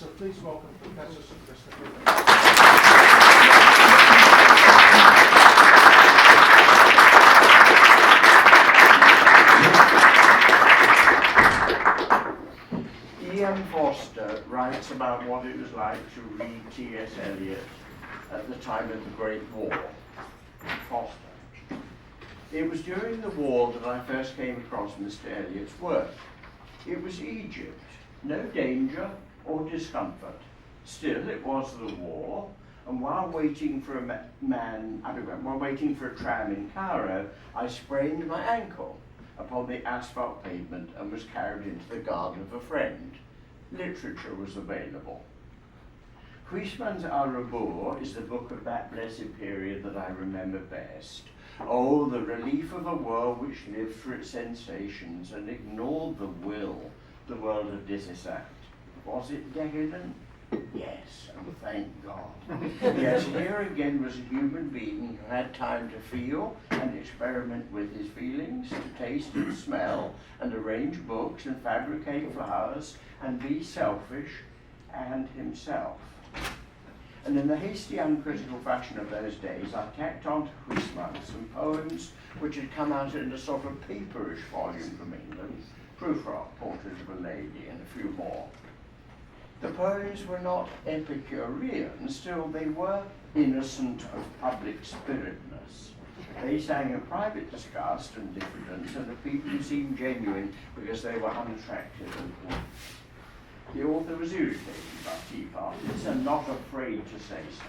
So please welcome Professor Sir Christopher. E.M. Forster writes about what it was like to read T.S. Eliot at the time of the Great War. Forster. It was during the war that I first came across Mr. Eliot's work. It was Egypt, no danger or discomfort. Still, it was the war, and while waiting for while waiting for a tram in Cairo, I sprained my ankle upon the asphalt pavement and was carried into the garden of a friend. Literature was available. Huysmans' Al Rebour is the book of that blessed period that I remember best. Oh, the relief of a world which lived for its sensations and ignored the the world of Dissent. Was it decadent? Yes, and thank God. Yes, here again was a human being who had time to feel and experiment with his feelings, to taste and smell, and arrange books and fabricate flowers, and be selfish and himself. And in the hasty, uncritical fashion of those days, I tacked on to Huysmans some poems which had come out in a sort of paperish volume from England, Prufrock, Portrait of a Lady, and a few more. The poems were not Epicurean, still they were innocent of public spiritedness. They sang of private disgust and diffidence, and of people who seemed genuine because they were unattractive and poor. The author was irritated by tea parties and not afraid to say so,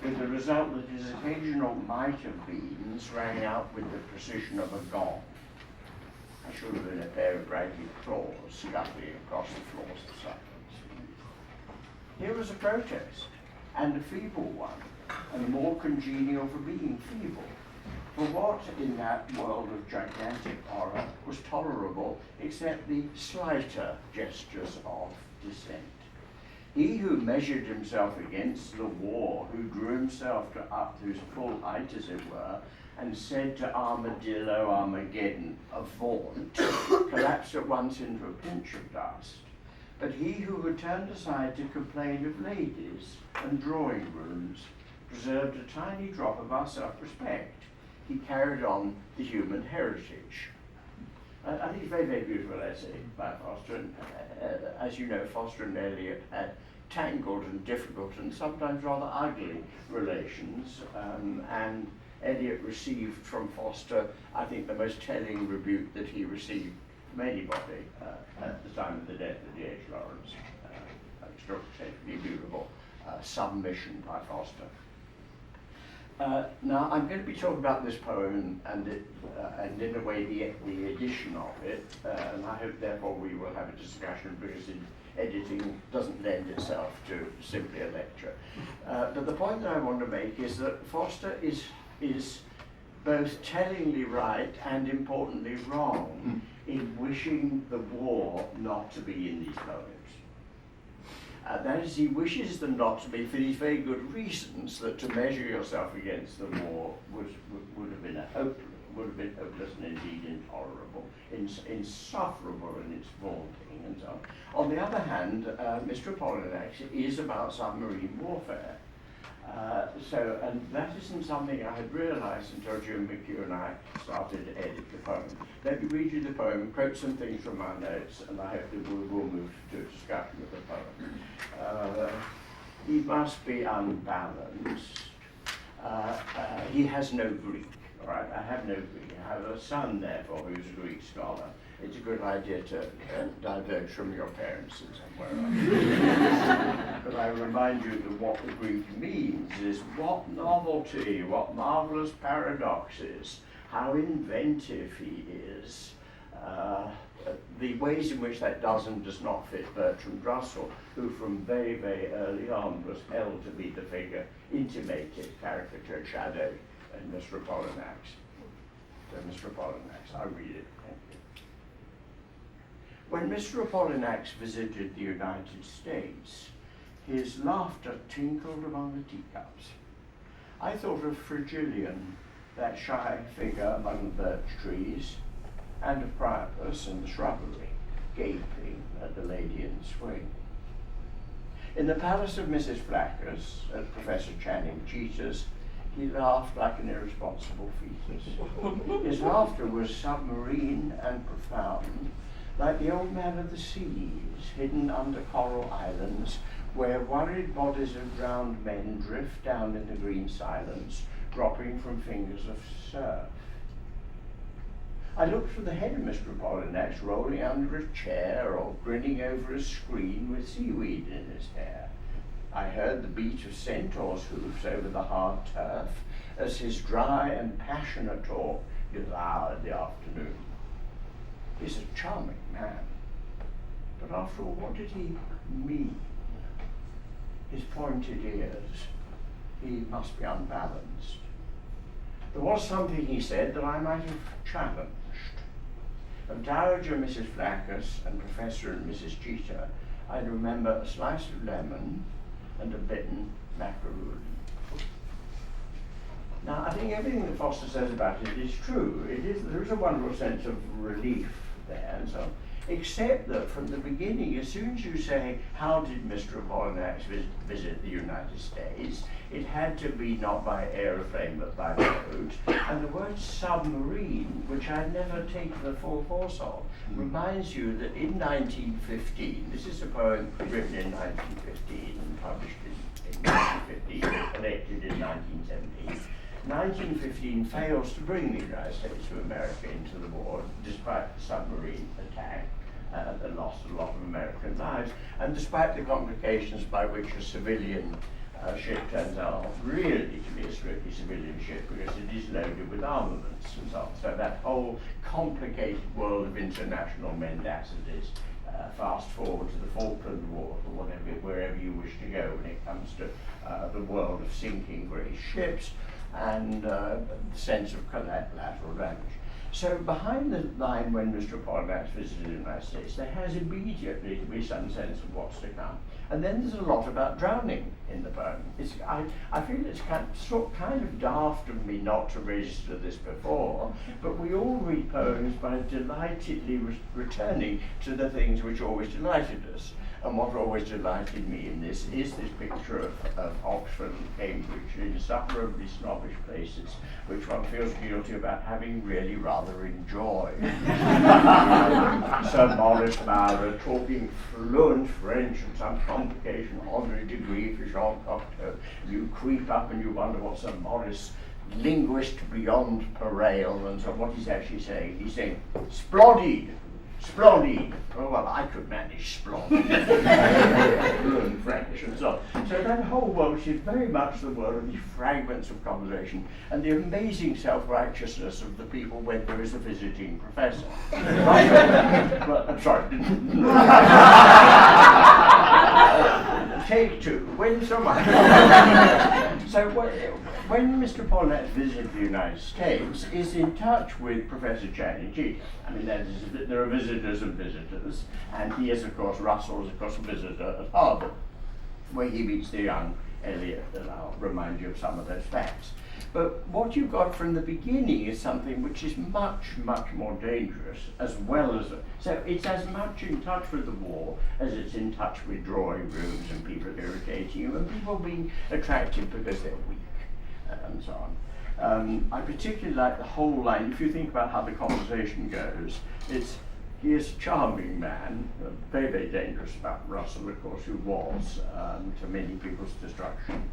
with the result that his occasional might have beens rang out with the precision of a gong. I should have been a pair of ragged claws scuttling across the floors of silence. Here was a protest, and a feeble one, and more congenial for being feeble. For what in that world of gigantic horror was tolerable except the slighter gestures of dissent? He who measured himself against the war, who drew himself up to his full height, as it were, and said to Armadillo Armageddon, a vaunt, collapsed at once into a pinch of dust. But he who had turned aside to complain of ladies and drawing rooms preserved a tiny drop of our self-respect. He carried on the human heritage. I think it's a very, very beautiful essay by Forster. And, as you know, Forster and Eliot had tangled and difficult and sometimes rather ugly relations. And Eliot received from Forster, I think, the most telling rebuke that he received from anybody at the time of the death of D.H. Lawrence. Extraordinarily beautiful submission by Forster. Now, I'm going to be talking about this poem and in a way the edition of it, and I hope therefore we will have a discussion because editing doesn't lend itself to simply a lecture. But the point that I want to make is that Forster is both tellingly right and importantly wrong in wishing the war not to be in these poems. That is, he wishes them not to be for these very good reasons, that to measure yourself against the war would have been hopeless and indeed intolerable, insufferable in its vaunting and so on. On the other hand, Mr. Apollinax is about submarine warfare. And that isn't something I had realized until Jim McHugh and I started to edit the poem. Let me read you the poem, quote some things from my notes, and I hope that we will move to a discussion of the poem. He must be unbalanced. He has no Greek, all right? I have no Greek. I have a son, therefore, who's a Greek scholar. It's a good idea to diverge from your parents in somewhere. But I remind you that what the Greek means is what novelty, what marvelous paradoxes, how inventive he is. The ways in which that does and does not fit Bertrand Russell, who from very, very early on was held to be the figure, intimated, caricatured, shadowed in Mr. Apollinax. So Mr. Apollinax, I read it. Thank you. When Mr. Apollinax visited the United States, his laughter tinkled among the teacups. I thought of Frigilian, that shy figure among the birch trees, and of Priapus in the shrubbery, gaping at the lady in the swing. In the palace of Mrs. Flackers at Professor Channing Cheetah's, he laughed like an irresponsible fetus. His laughter was submarine and profound, like the old man of the seas, hidden under coral islands, where worried bodies of drowned men drift down in the green silence, dropping from fingers of surf. I looked for the head of Mr. Apollinax rolling under a chair or grinning over a screen with seaweed in his hair. I heard the beat of centaurs' hoofs over the hard turf as his dry and passionate talk devoured the afternoon. He's a charming man, but after all, what did he mean? His pointed ears, he must be unbalanced. There was something he said that I might have challenged. Of Dowager Mrs. Flackers and Professor and Mrs. Cheetah, I remember a slice of lemon and a bitten macaroon. Now, I think everything that Foster says about it is true. There is a wonderful sense of relief there, and so on. Except that from the beginning, as soon as you say, how did Mr. Apollinax visit the United States, it had to be not by aeroplane but by boat. And the word submarine, which I'd never taken the full force of, reminds you that in 1915, this is a poem written in 1915 and published in 1915, collected in 1917. 1915 fails to bring the United States of America into the war, despite the submarine attack that lost a lot of American lives, and despite the complications by which a civilian ship turns out really to be a strictly civilian ship because it is loaded with armaments and so on. So that whole complicated world of international mendacities, fast forward to the Falkland War or wherever you wish to go when it comes to the world of sinking great ships, and the sense of collateral damage. So behind the line when Mr. Apollinax visited the United States, there has immediately to be some sense of what's to come. And then there's a lot about drowning in the poem. I feel it's kind of daft of me not to register this before, but we all read poems by delightedly returning to the things which always delighted us. And what always delighted me in this is this picture of Oxford and Cambridge, insufferably snobbish places, which one feels guilty about having really rather enjoyed. Sir Maurice Maurer talking fluent French and some complication, honorary degree for Jean Cocteau. You creep up and you wonder what Sir Maurice, linguist beyond parallel, and so what he's actually saying. He's saying, splendid. Splendid. Oh, well, I could manage splendid. Fluent French and so on. So that whole world is very much the world of these fragments of conversation and the amazing self-righteousness of the people when there is a visiting professor. But, I'm sorry. Take two. Win so much. So when Mr. Apollinax visited the United States, is in touch with Professor Channing Cheetah. I mean, there are visitors and visitors, and he is, of course, Russell is, of course, a visitor at Harvard, where he meets the young Eliot, and I'll remind you of some of those facts. But what you've got from the beginning is something which is much, much more dangerous, as well as... So it's as much in touch with the war as it's in touch with drawing rooms and people irritating you and people being attractive because they're weak, and so on. I particularly like the whole line. If you think about how the conversation goes, he is a charming man, very, very dangerous about Russell, of course, who was, to many people's destruction.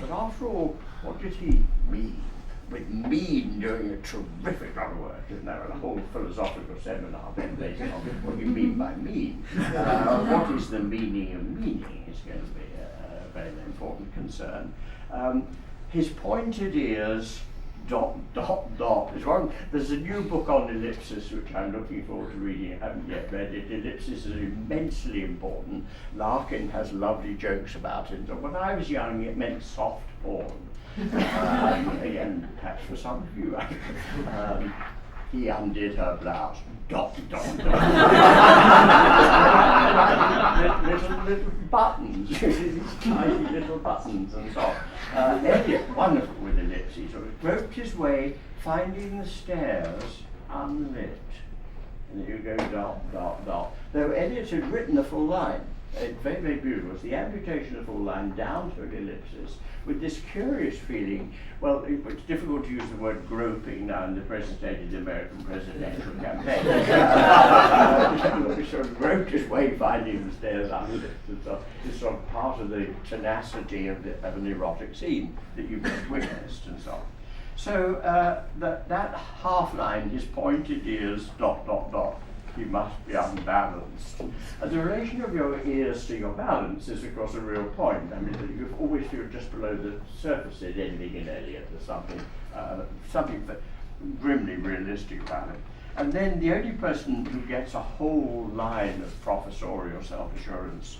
But after all, what did he mean? With mean doing a terrific lot of work, isn't there? A whole philosophical seminar then based on what you mean by mean. What is the meaning of meaning is going to be a very important concern. His pointed ears, ... is one. There's a new book on ellipsis which I'm looking forward to reading. I haven't yet read it. Ellipsis is immensely important. Larkin has lovely jokes about it. So when I was young, it meant soft porn. And perhaps for some of you, he undid her blouse. ... little buttons, tiny little buttons and so on. Eliot, wonderful with ellipses, sort of groped his way, finding the stairs unlit. And you go ... Though Eliot had written the full line. very, very beautiful. It's the amputation of the full line down to an ellipsis with this curious feeling. Well, it's difficult to use the word groping now in the present state of the American presidential campaign. Sort of groped his way finding the stairs under it. It's sort of part of the tenacity of an erotic scene that you've just witnessed and so on. So that half line, his pointed ears, ... You must be unbalanced. And the relation of your ears to your balance is, of course, a real point. I mean, you always feel just below the surface of anything in Eliot. There's something grimly realistic about it. And then the only person who gets a whole line of professorial self-assurance,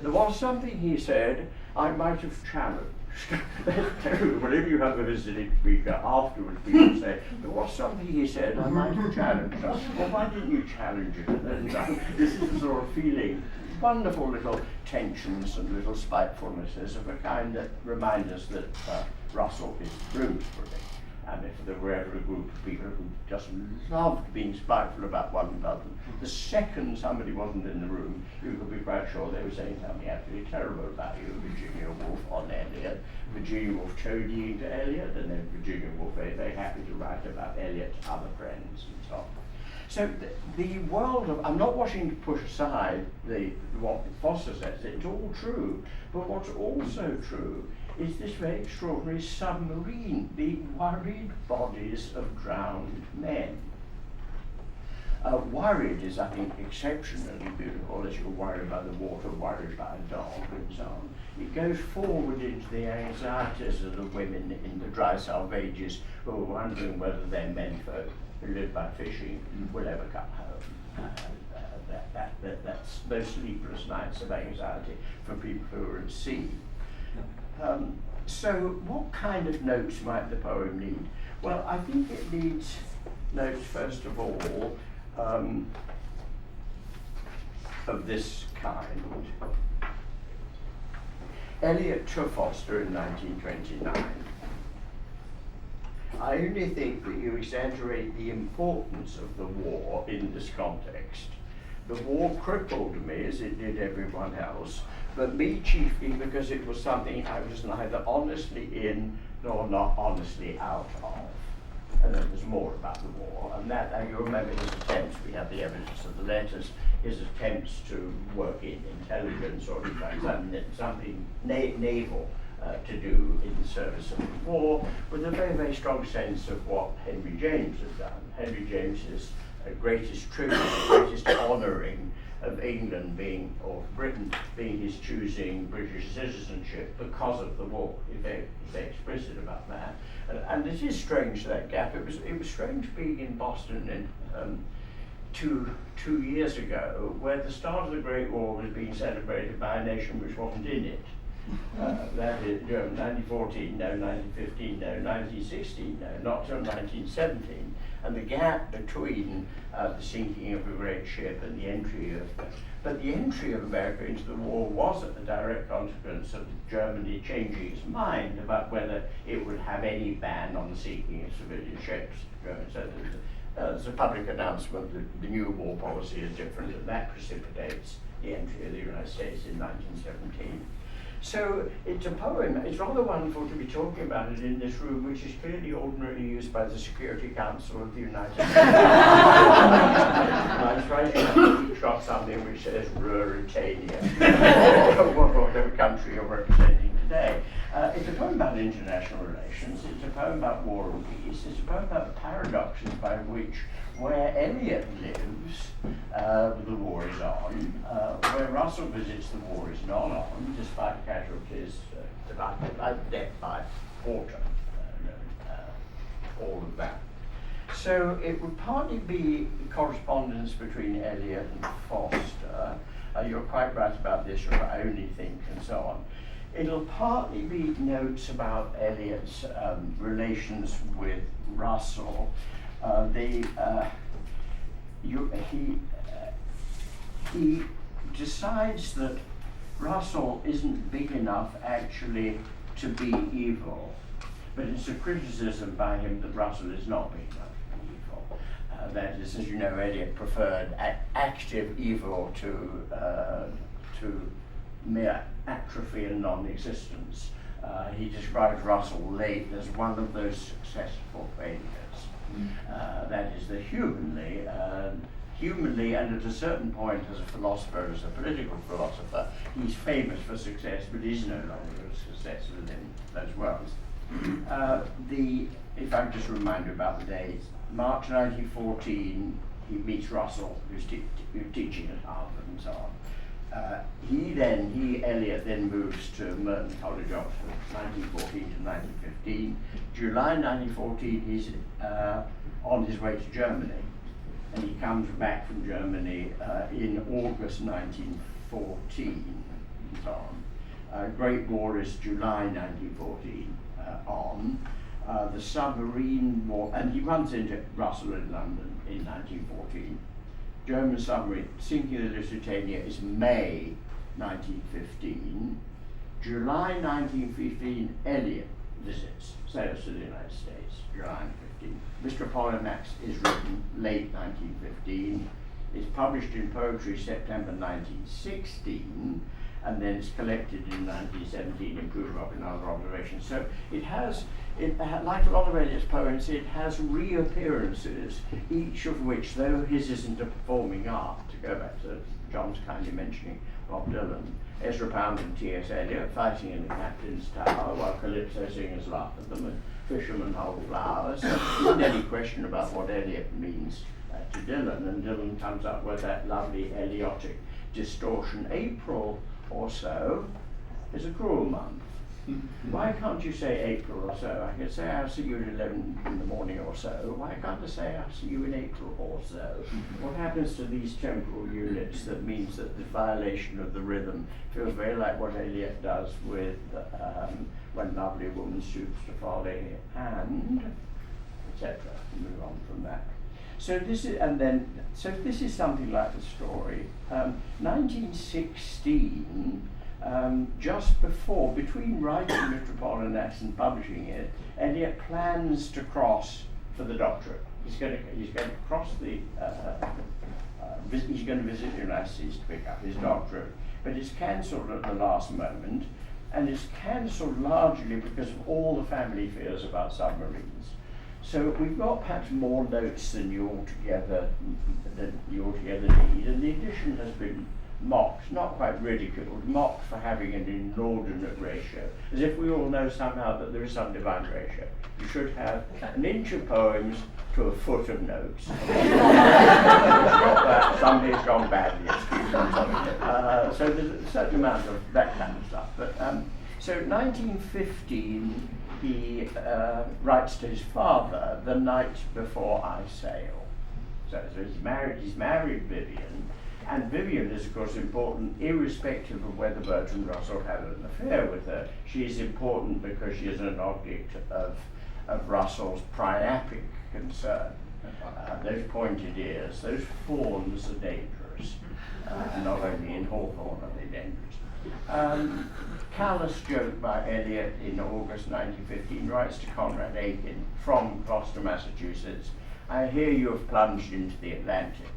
there was something he said I might have challenged. Whenever you have a visiting speaker, afterwards people say, there was something he said I might have challenged. Well, why didn't you challenge it? And this is the sort of feeling, wonderful little tensions and little spitefulnesses of a kind that remind us that Russell is Bloomsbury. And if there were ever a group of people who just loved being spiteful about one another, the second somebody wasn't in the room, you could be quite sure they were saying something absolutely terrible about you. Virginia Woolf on Eliot, Virginia Woolf toadying to Eliot, and then Virginia Woolf very, very happy to write about Eliot's other friends and so on. So the world of, I'm not wishing to push aside what Foster says, it's all true, but what's also true is this very extraordinary submarine, the worried bodies of drowned men. Worried is, I think, exceptionally beautiful, as you're worried by the water, worried by a dog, and so on. It goes forward into the anxieties of the women in the dry salvages who are wondering whether their menfolk who live by fishing will ever come home. That's those sleepless nights of anxiety for people who are at sea. So what kind of notes might the poem need? Well, I think it needs notes, first of all, of this kind. Eliot to Foster in 1929. I only think that you exaggerate the importance of the war in this context. The war crippled me, as it did everyone else, but me chiefly because it was something I was neither honestly in nor not honestly out of. And then there's more about the war, and that, you remember his attempts, we have the evidence of the letters, his attempts to work in intelligence or in fact something naval to do in the service of the war, with a very, very strong sense of what Henry James had done. Henry James's greatest tribute, greatest honouring of England being, or Britain being his choosing British citizenship because of the war. He's very explicit about that. And it is strange, that gap. It was strange being in Boston in two years ago, where the start of the Great War was being celebrated by a nation which wasn't in it. That is, 1914, no, 1915, no, 1916, no, not till 1917. And the gap between the sinking of a great ship and the entry of, but the entry of America into the war was a direct consequence of Germany changing its mind about whether it would have any ban on the sinking of civilian ships. So there's a public announcement that the new war policy is different, and that precipitates the entry of the United States in 1917. So it's a poem. It's rather wonderful to be talking about it in this room, which is clearly ordinarily used by the Security Council of the United States. I was writing to shot something which says Ruritania, or whatever country you're representing today. It's a poem about international relations. It's a poem about war and peace. It's a poem about the paradoxes by which, where Eliot lives, the war is on. Where Russell visits, the war is not on, despite casualties, like death by water, all of that. So it would partly be correspondence between Eliot and Foster. You're quite right about this, or I only think, and so on. It'll partly be notes about Eliot's relations with Russell. He decides that Russell isn't big enough actually to be evil, but it's a criticism by him that Russell is not big enough to be evil. That is, as you know, Eliot preferred active evil to to mere atrophy and non-existence. He describes Russell late as one of those successful failures. That is, the humanly and at a certain point as a philosopher, as a political philosopher, he's famous for success, but is no longer a success within those worlds. If I can just remind you about the dates, March 1914, he meets Russell, who's teaching at Harvard and so on. Eliot then moves to Merton College, Oxford, 1914 to 1915. July 1914, he's on his way to Germany, and he comes back from Germany in August 1914 and so on. Great War is July 1914 on. The submarine war, and he runs into Russell in London in 1914. German submarine sinking the Lusitania is May 1915. July 1915, Eliot visits, sails to the United States, July 1915. Mr. Apollinax is written late 1915. It's published in poetry September 1916, and then it's collected in 1917 in Proof and Other Observations. So it has, like a lot of Eliot's poems, it has reappearances, each of which, though his isn't a performing art, to go back to John's kindly mentioning Bob Dylan, Ezra Pound and T.S. Eliot fighting in the captain's tower while Calypso singers laugh at them and fishermen hold flowers. So there isn't any question about what Eliot means to Dylan, and Dylan comes up with that lovely Eliotic distortion. April or so is a cruel month. Why can't you say April or so? I could say I'll see you at 11 in the morning or so. Why can't I say I'll see you in April or so? What happens to these temporal units that means that the violation of the rhythm feels very like what Eliot does with When Lovely Woman Stoops to Folly and etc. Move on from that. So this is something like the story. 1916, just before, between writing Mr. Apollinax and publishing it, Eliot plans to cross for the doctorate. He's going to cross the. He's going to visit the United States to pick up his doctorate, but it's cancelled at the last moment, and it's cancelled largely because of all the family fears about submarines. So we've got perhaps more notes than you altogether need, and the edition has been mocked, not quite ridiculed, mocked for having an inordinate ratio, as if we all know somehow that there is some divine ratio. You should have an inch of poems to a foot of notes. Somebody's gone badly, excuse me. So there's a certain amount of that kind of stuff. But so 1915, he writes to his father the night before I sail. So he's married Vivian, and Vivian is of course important irrespective of whether Bertrand Russell had an affair with her. She is important because she is an object of Russell's priapic concern. Those pointed ears, those fawns are dangerous, not only in Hawthorne are they dangerous. Callous joke by Eliot in August 1915 writes to Conrad Aiken from Gloucester, Massachusetts, I hear you have plunged into the Atlantic,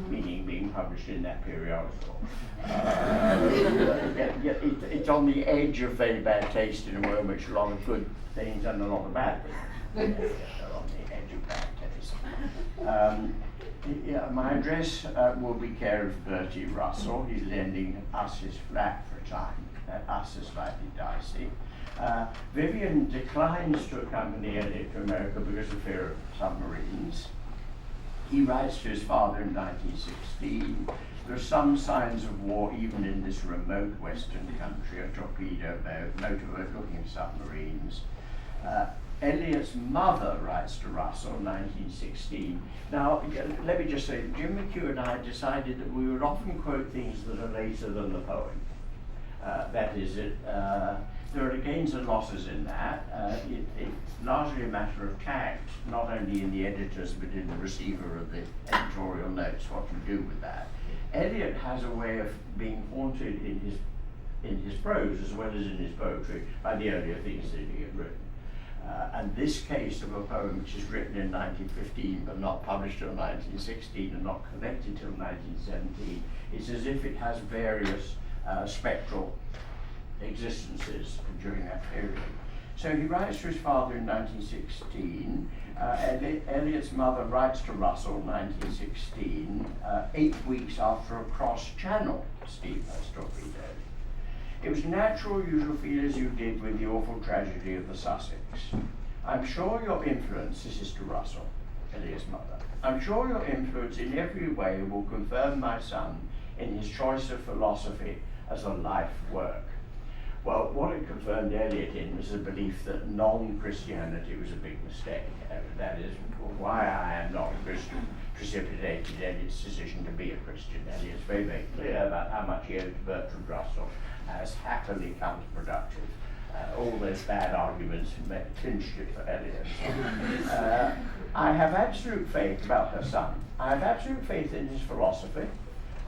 meaning being published in that periodical. It's on the edge of very bad taste in a way in which a lot of good things and a lot of bad things are on the edge of bad taste. My address will be care of Bertie Russell. He's lending us his flat for a time. Us is slightly dicey. Vivian declines to accompany Eliot to America because of fear of submarines. He writes to his father in 1916, there are some signs of war even in this remote western country, a torpedo boat, motorboat looking for submarines. Eliot's mother writes to Russell in 1916. Now, let me just say, Jim McHugh and I decided that we would often quote things that are later than the poem. That is, there are gains and losses in that. It's largely a matter of tact, not only in the editors but in the receiver of the editorial notes, what you do with that. Eliot has a way of being haunted in his prose as well as in his poetry by the earlier things that he had written. And this case of a poem which is written in 1915 but not published till 1916 and not collected till 1917, it's as if it has various spectral existences during that period. So he writes to his father in 1916. Eliot's mother writes to Russell in 1916, 8 weeks after a cross-channel steamer torpedoed. It was natural you should feel as you did with the awful tragedy of the Sussex. I'm sure your influence, this is to Russell, Eliot's mother, I'm sure your influence in every way will confirm my son in his choice of philosophy as a life work. Well, what it confirmed Eliot in was the belief that non-Christianity was a big mistake. That is why I am not a Christian precipitated Eliot's decision to be a Christian. Eliot's very, very clear about how much he owed to Bertrand Russell as happily counterproductive. All those bad arguments clinched it for Eliot. I have absolute faith about her son. I have absolute faith in his philosophy,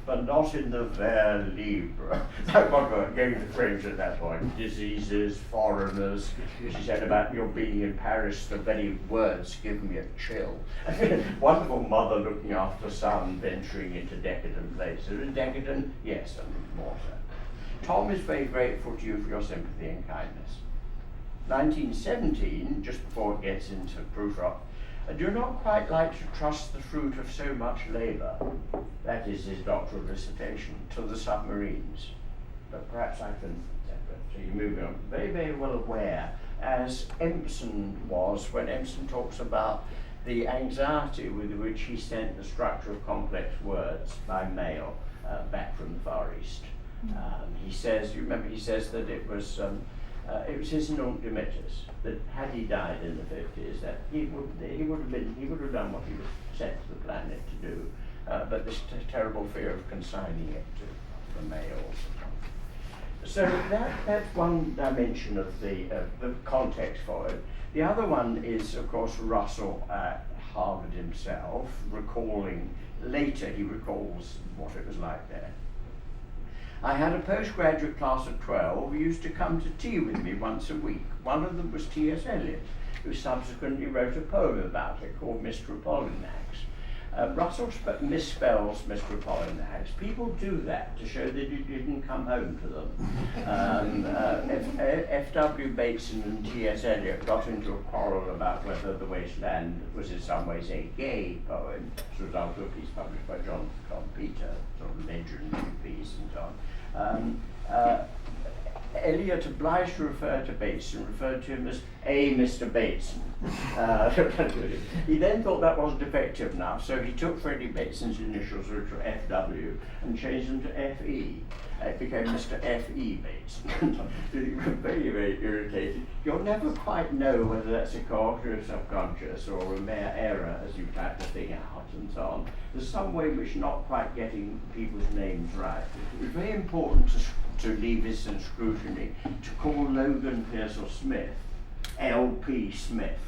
but not in the vers libre. That one gave the French at that point. Diseases, foreigners. She said about your being in Paris, the very words give me a chill. Wonderful mother looking after son, venturing into decadent places. Decadent? Yes, and more so. Tom is very grateful to you for your sympathy and kindness. 1917, just before it gets into proofread, I do not quite like to trust the fruit of so much labour, that is his doctoral dissertation, to the submarines. But perhaps I can, so you move on, very, very well aware, as Empson was, when Empson talks about the anxiety with which he sent the structure of complex words by mail back from the Far East. He says, you remember, he says that it was his nunc dimittis, that had he died in the 50s, that he would have done what he was sent to the planet to do, but this terrible fear of consigning it to the mails. So that's one dimension of the context for it. The other one is, of course, Russell at Harvard himself, recalling, later he recalls what it was like there. I had a postgraduate class of 12 who used to come to tea with me once a week. One of them was T.S. Eliot, who subsequently wrote a poem about it called Mr. Apollinax. Russell misspells Mr. Apollinax. People do that to show that it didn't come home to them. F.W. Bateson and T.S. Eliot got into a quarrel about whether The Waste Land was in some ways a gay poem, as a result of a piece published by John Peter, sort of legendary piece and so on. Eliot, obliged to refer to Bateson, referred to him as a Mr. Bateson. He then thought that wasn't effective enough, so he took Freddie Bateson's initials, which were F.W., and changed them to F.E. It became Mr. F.E. Bateson. He was very, very irritated. You'll never quite know whether that's a cooperative subconscious or a mere error as you type the thing out and so on. There's some way in which not quite getting people's names right. It was very important to Leaviston scrutiny to call Logan Pearsall Smith L.P. Smith.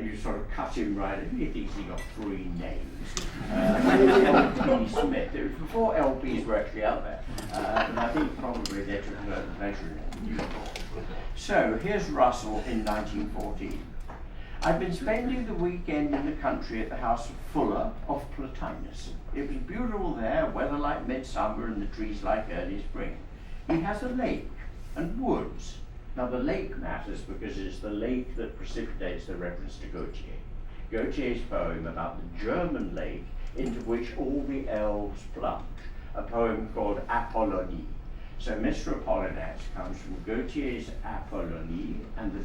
You sort of cut him right, he thinks he got 3 names. L.P. Smith. It was before LPs were actually out there, and I think probably they took pleasure in it. So here's Russell in 1914. I'd been spending the weekend in the country at the house of Fuller of Plotinus. It was beautiful there, weather like midsummer and the trees like early spring. He has a lake and woods. Now the lake matters because it's the lake that precipitates the reference to Gautier. Gautier's poem about the German lake into which all the elves plunge, a poem called Apollonie. So Mr. Apollinax comes from Gautier's Apollonie and the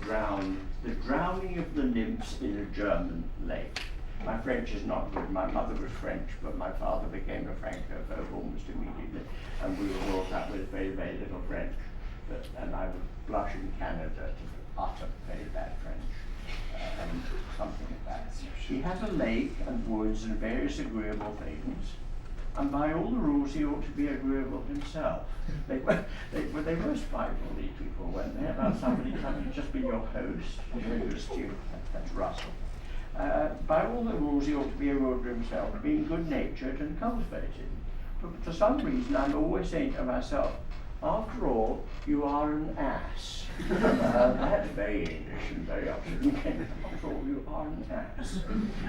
drowning of the nymphs in a German lake. My French is not good. My mother was French, but my father became a Francophone almost immediately, and we were brought up with very, very little French. And I would blush in Canada to utter very bad French, something like that. He has a lake and woods and various agreeable things, and by all the rules he ought to be agreeable himself. They were spiteful, these people, weren't they, about somebody having just been your host, that's Russell. By all the rules he ought to be agreeable to himself, being good-natured and cultivated. But for some reason I'm always saying to myself, after all, you are an ass. That's very English and very upsetting. After all, you are an ass.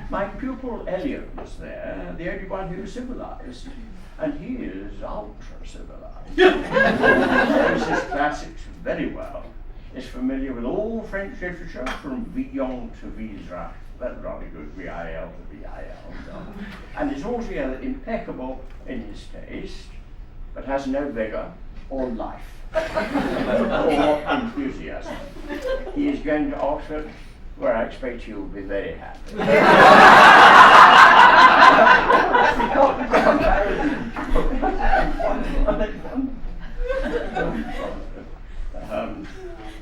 My pupil Eliot was there, the only one who was civilized, and he is ultra-civilized. He knows his classics very well, is familiar with all French literature from Villon to Vizra. That's rather good, VIL to VIL, and so on. And is altogether impeccable in his taste, but has no vigour or life or enthusiasm. He is going to Oxford, where I expect he will be very happy.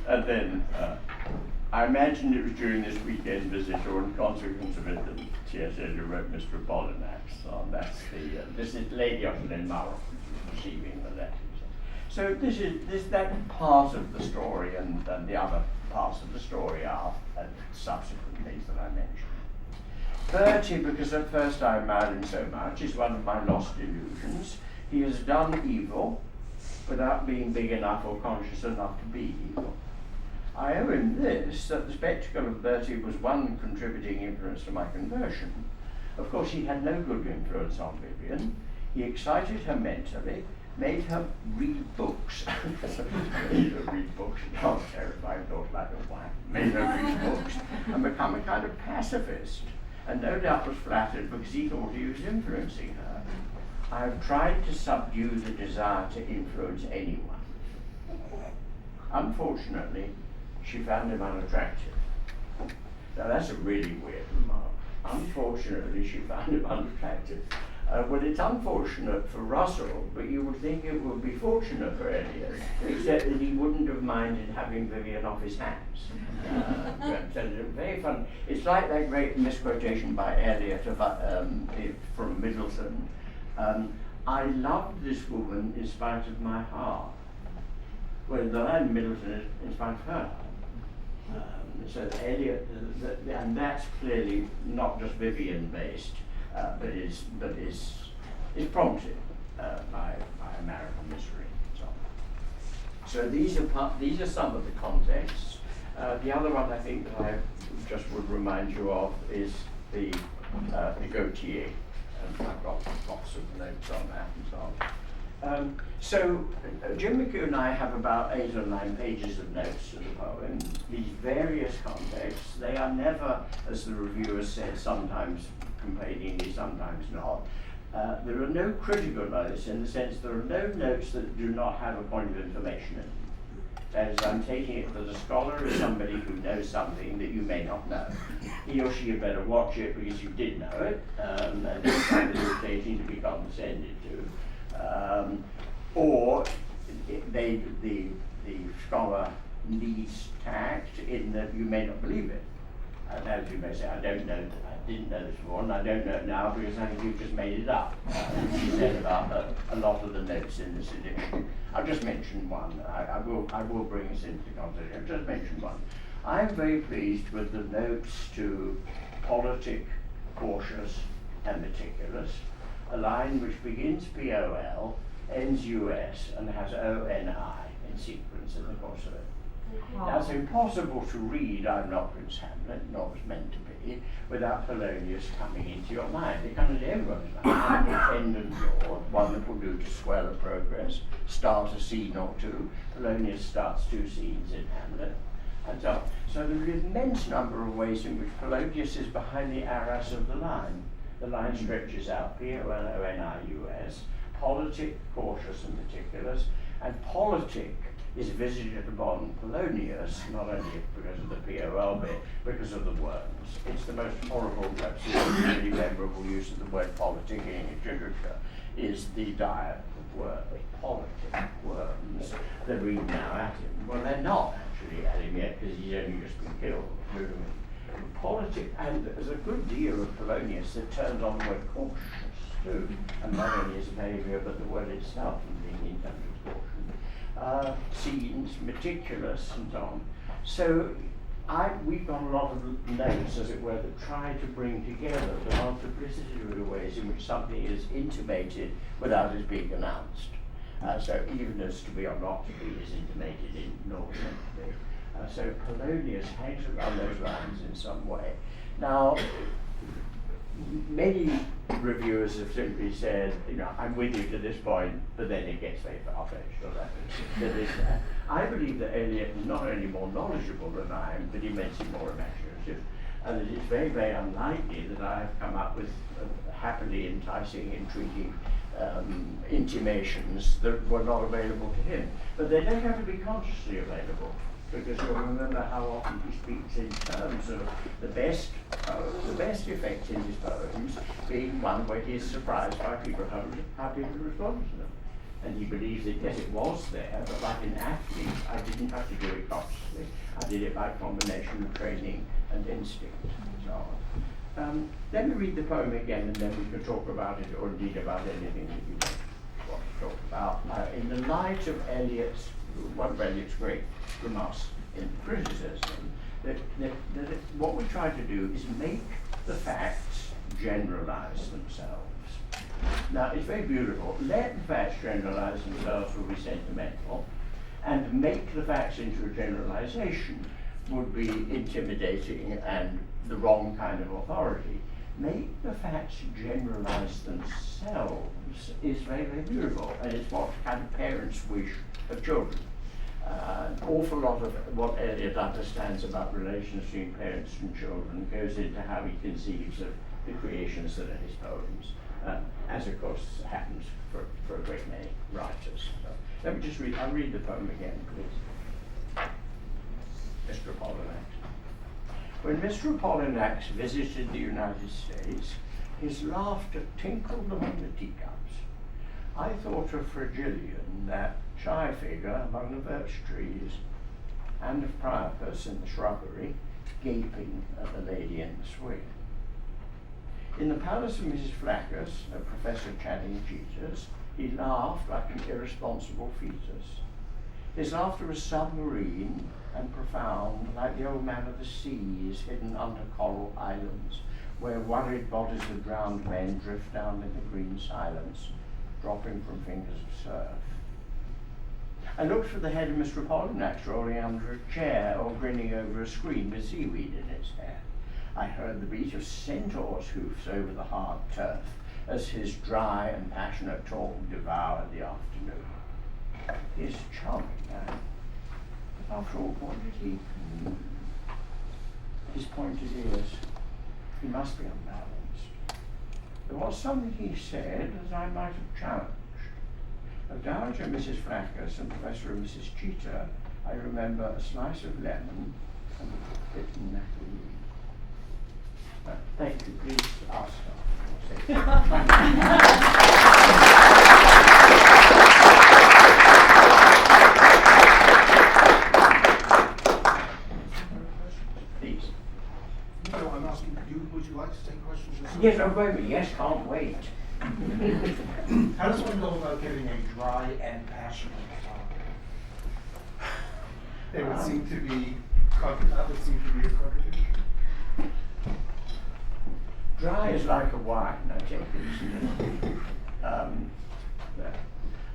And then I imagine it was during this weekend visit, or in consequence of it, that T.S. Eliot wrote Mr. Apollinax. That's this is Lady of Glenmurray receiving the letters. So this is that part of the story, and the other parts of the story are subsequent things that I mentioned. Bertie, because at first I admired him so much, is one of my lost illusions. He has done evil without being big enough or conscious enough to be evil. I owe him this, that the spectacle of Bertie was one contributing influence to my conversion. Of course, he had no good influence on Vivian. He excited her mentally, made her read books. Made her read books, I was terrified, thought like a wife. Made her read books and become a kind of pacifist. And no doubt was flattered because he thought he was influencing her. I have tried to subdue the desire to influence anyone. Unfortunately, she found him unattractive. Now that's a really weird remark. Unfortunately, she found him unattractive. Well, it's unfortunate for Russell, but you would think it would be fortunate for Eliot, except that he wouldn't have minded having Vivian off his hands. So it's very fun. It's like that great misquotation by Eliot from Middleton. I loved this woman in spite of my heart. Well, the line Middleton is in spite of her. So Eliot, and that's clearly not just Vivian based, but is prompted by American misery and so on. So these are some of the contexts. The other one I think that I just would remind you of is the Gautier. I've got lots of notes on that and so on. So Jim McHugh and I have about 8 or 9 pages of notes to the poem. These various contexts, they are never, as the reviewer said, sometimes complainingly, sometimes not. There are no critical notes in the sense there are no notes that do not have a point of information in them. That is, I'm taking it that a scholar is somebody who knows something that you may not know. He or she had better watch it because you did know it, and it's kind of irritating to be condescended to. Or the scholar needs tact in that you may not believe it. As you may say, I didn't know this before, and I don't know it now because I think you've just made it up. She said about a lot of the notes in this edition. I've just mentioned one. I will bring us into the conversation. I've just mentioned one. I'm very pleased with the notes to politic, cautious, and meticulous. A line which begins POL, ends US, and has ONI in sequence in the course of it. Now it's impossible to read I'm not Prince Hamlet, nor was meant to be, without Polonius coming into your mind. It comes into everyone's mind. Defendant Lord, one that will do to swell a progress, start a scene or two. Polonius starts 2 scenes in Hamlet, and so on. So there are an immense number of ways in which Polonius is behind the arras of the line. The line stretches out, POLONIUS, politic, cautious, and meticulous, and politic is visited upon Polonius, not only because of the POL bit, because of the worms. It's the most horrible, absolutely memorable use of the word politic in English literature, is the diet of worms, politic worms. They're reading now at him. Well, they're not actually at him yet, because he's only just been killed. Politic, and there's a good deal of Polonius that turns on the word cautious too, and not only his behaviour, but the word itself and being in terms of caution. Scenes, meticulous, and so on. So we've got a lot of notes, as it were, that try to bring together the multiplicity of the ways in which something is intimated without it being announced. So even as to be or not to be is intimated in Northern Entity. So Polonius hangs around those lines in some way. Now, many reviewers have simply said, you know, I'm with you to this point, but then it gets very far-fetched. I believe that Eliot is not only more knowledgeable than I am, but immensely more imaginative, and that it's very, very unlikely that I have come up with happily enticing, intriguing intimations that were not available to him. But they don't have to be consciously available, because you'll remember how often he speaks in terms of the best effect in his poems being one where he is surprised by people how people respond to them. And he believes that, yes, it was there, but like an athlete, I didn't have to do it consciously. I did it by a combination of training and instinct and so on. Let me read the poem again, and then we can talk about it, or indeed about anything that you want to talk about. In the light of Eliot's, one of Eliot's great remarks in criticism, that what we try to do is make the facts generalize themselves. Now, it's very beautiful. Let the facts generalize themselves would be sentimental, and make the facts into a generalization would be intimidating and the wrong kind of authority. Make the facts generalize themselves is very, very beautiful, and it's what kind of parents wish of children. An awful lot of what Eliot understands about relations between parents and children goes into how he conceives of the creations that are his poems, as of course happens for a great many writers. So let me just read, I'll read the poem again, please. Mr. Apollinax. When Mr. Apollinax visited the United States, his laughter tinkled among the teacups. I thought of Fragilion, that shy figure among the birch trees, and of Priapus in the shrubbery, gaping at the lady in the swing. In the palace of Mrs. Flaccus, a Professor Channing Cheetah's, he laughed like an irresponsible fetus. His laughter was submarine and profound, like the old man of the seas hidden under coral islands, where worried bodies of drowned men drift down in the green silence, dropping from fingers of surf. I looked for the head of Mr. Apollinax rolling under a chair or grinning over a screen with seaweed in its hair. I heard the beat of centaurs' hoofs over the hard turf as his dry and passionate talk devoured the afternoon. He is a charming man, but after all, what did he mean? His pointed ears, he must be unbalanced. There was something he said that I might have challenged. Of Dowager Mrs. Flaccus and Professor and Mrs. Cheetah, I remember a slice of lemon and a bitten macaroon. Thank you. Please ask Please. No, I'm asking you, would you like to take questions yourself? Yes, I'm going, yes, can't wait. How does one go about getting a dry and passionate song? There would seem to be a contradiction. Dry is like a wine, I take it, isn't it?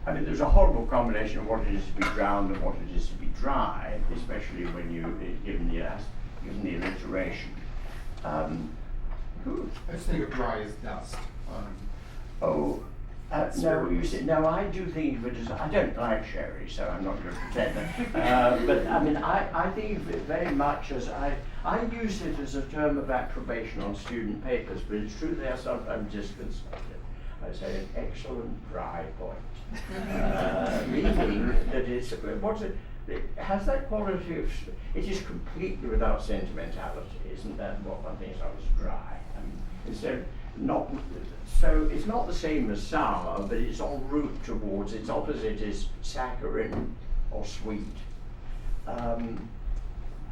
I mean, there's a horrible combination of what it is to be drowned and what it is to be dry, especially when you given the alliteration. Let's think of dry as dust. No, you see, no, I do think of it as, I don't like sherry, so I'm not going to pretend that. But I mean, I think of it very much as, I use it as a term of approbation on student papers, but it's true they are sometimes disconcerted. I say an excellent dry point. Meaning that it has that quality of, it is completely without sentimentality, isn't that what one thinks of as dry? So it's not the same as sour, but it's en route towards its opposite is saccharine or sweet.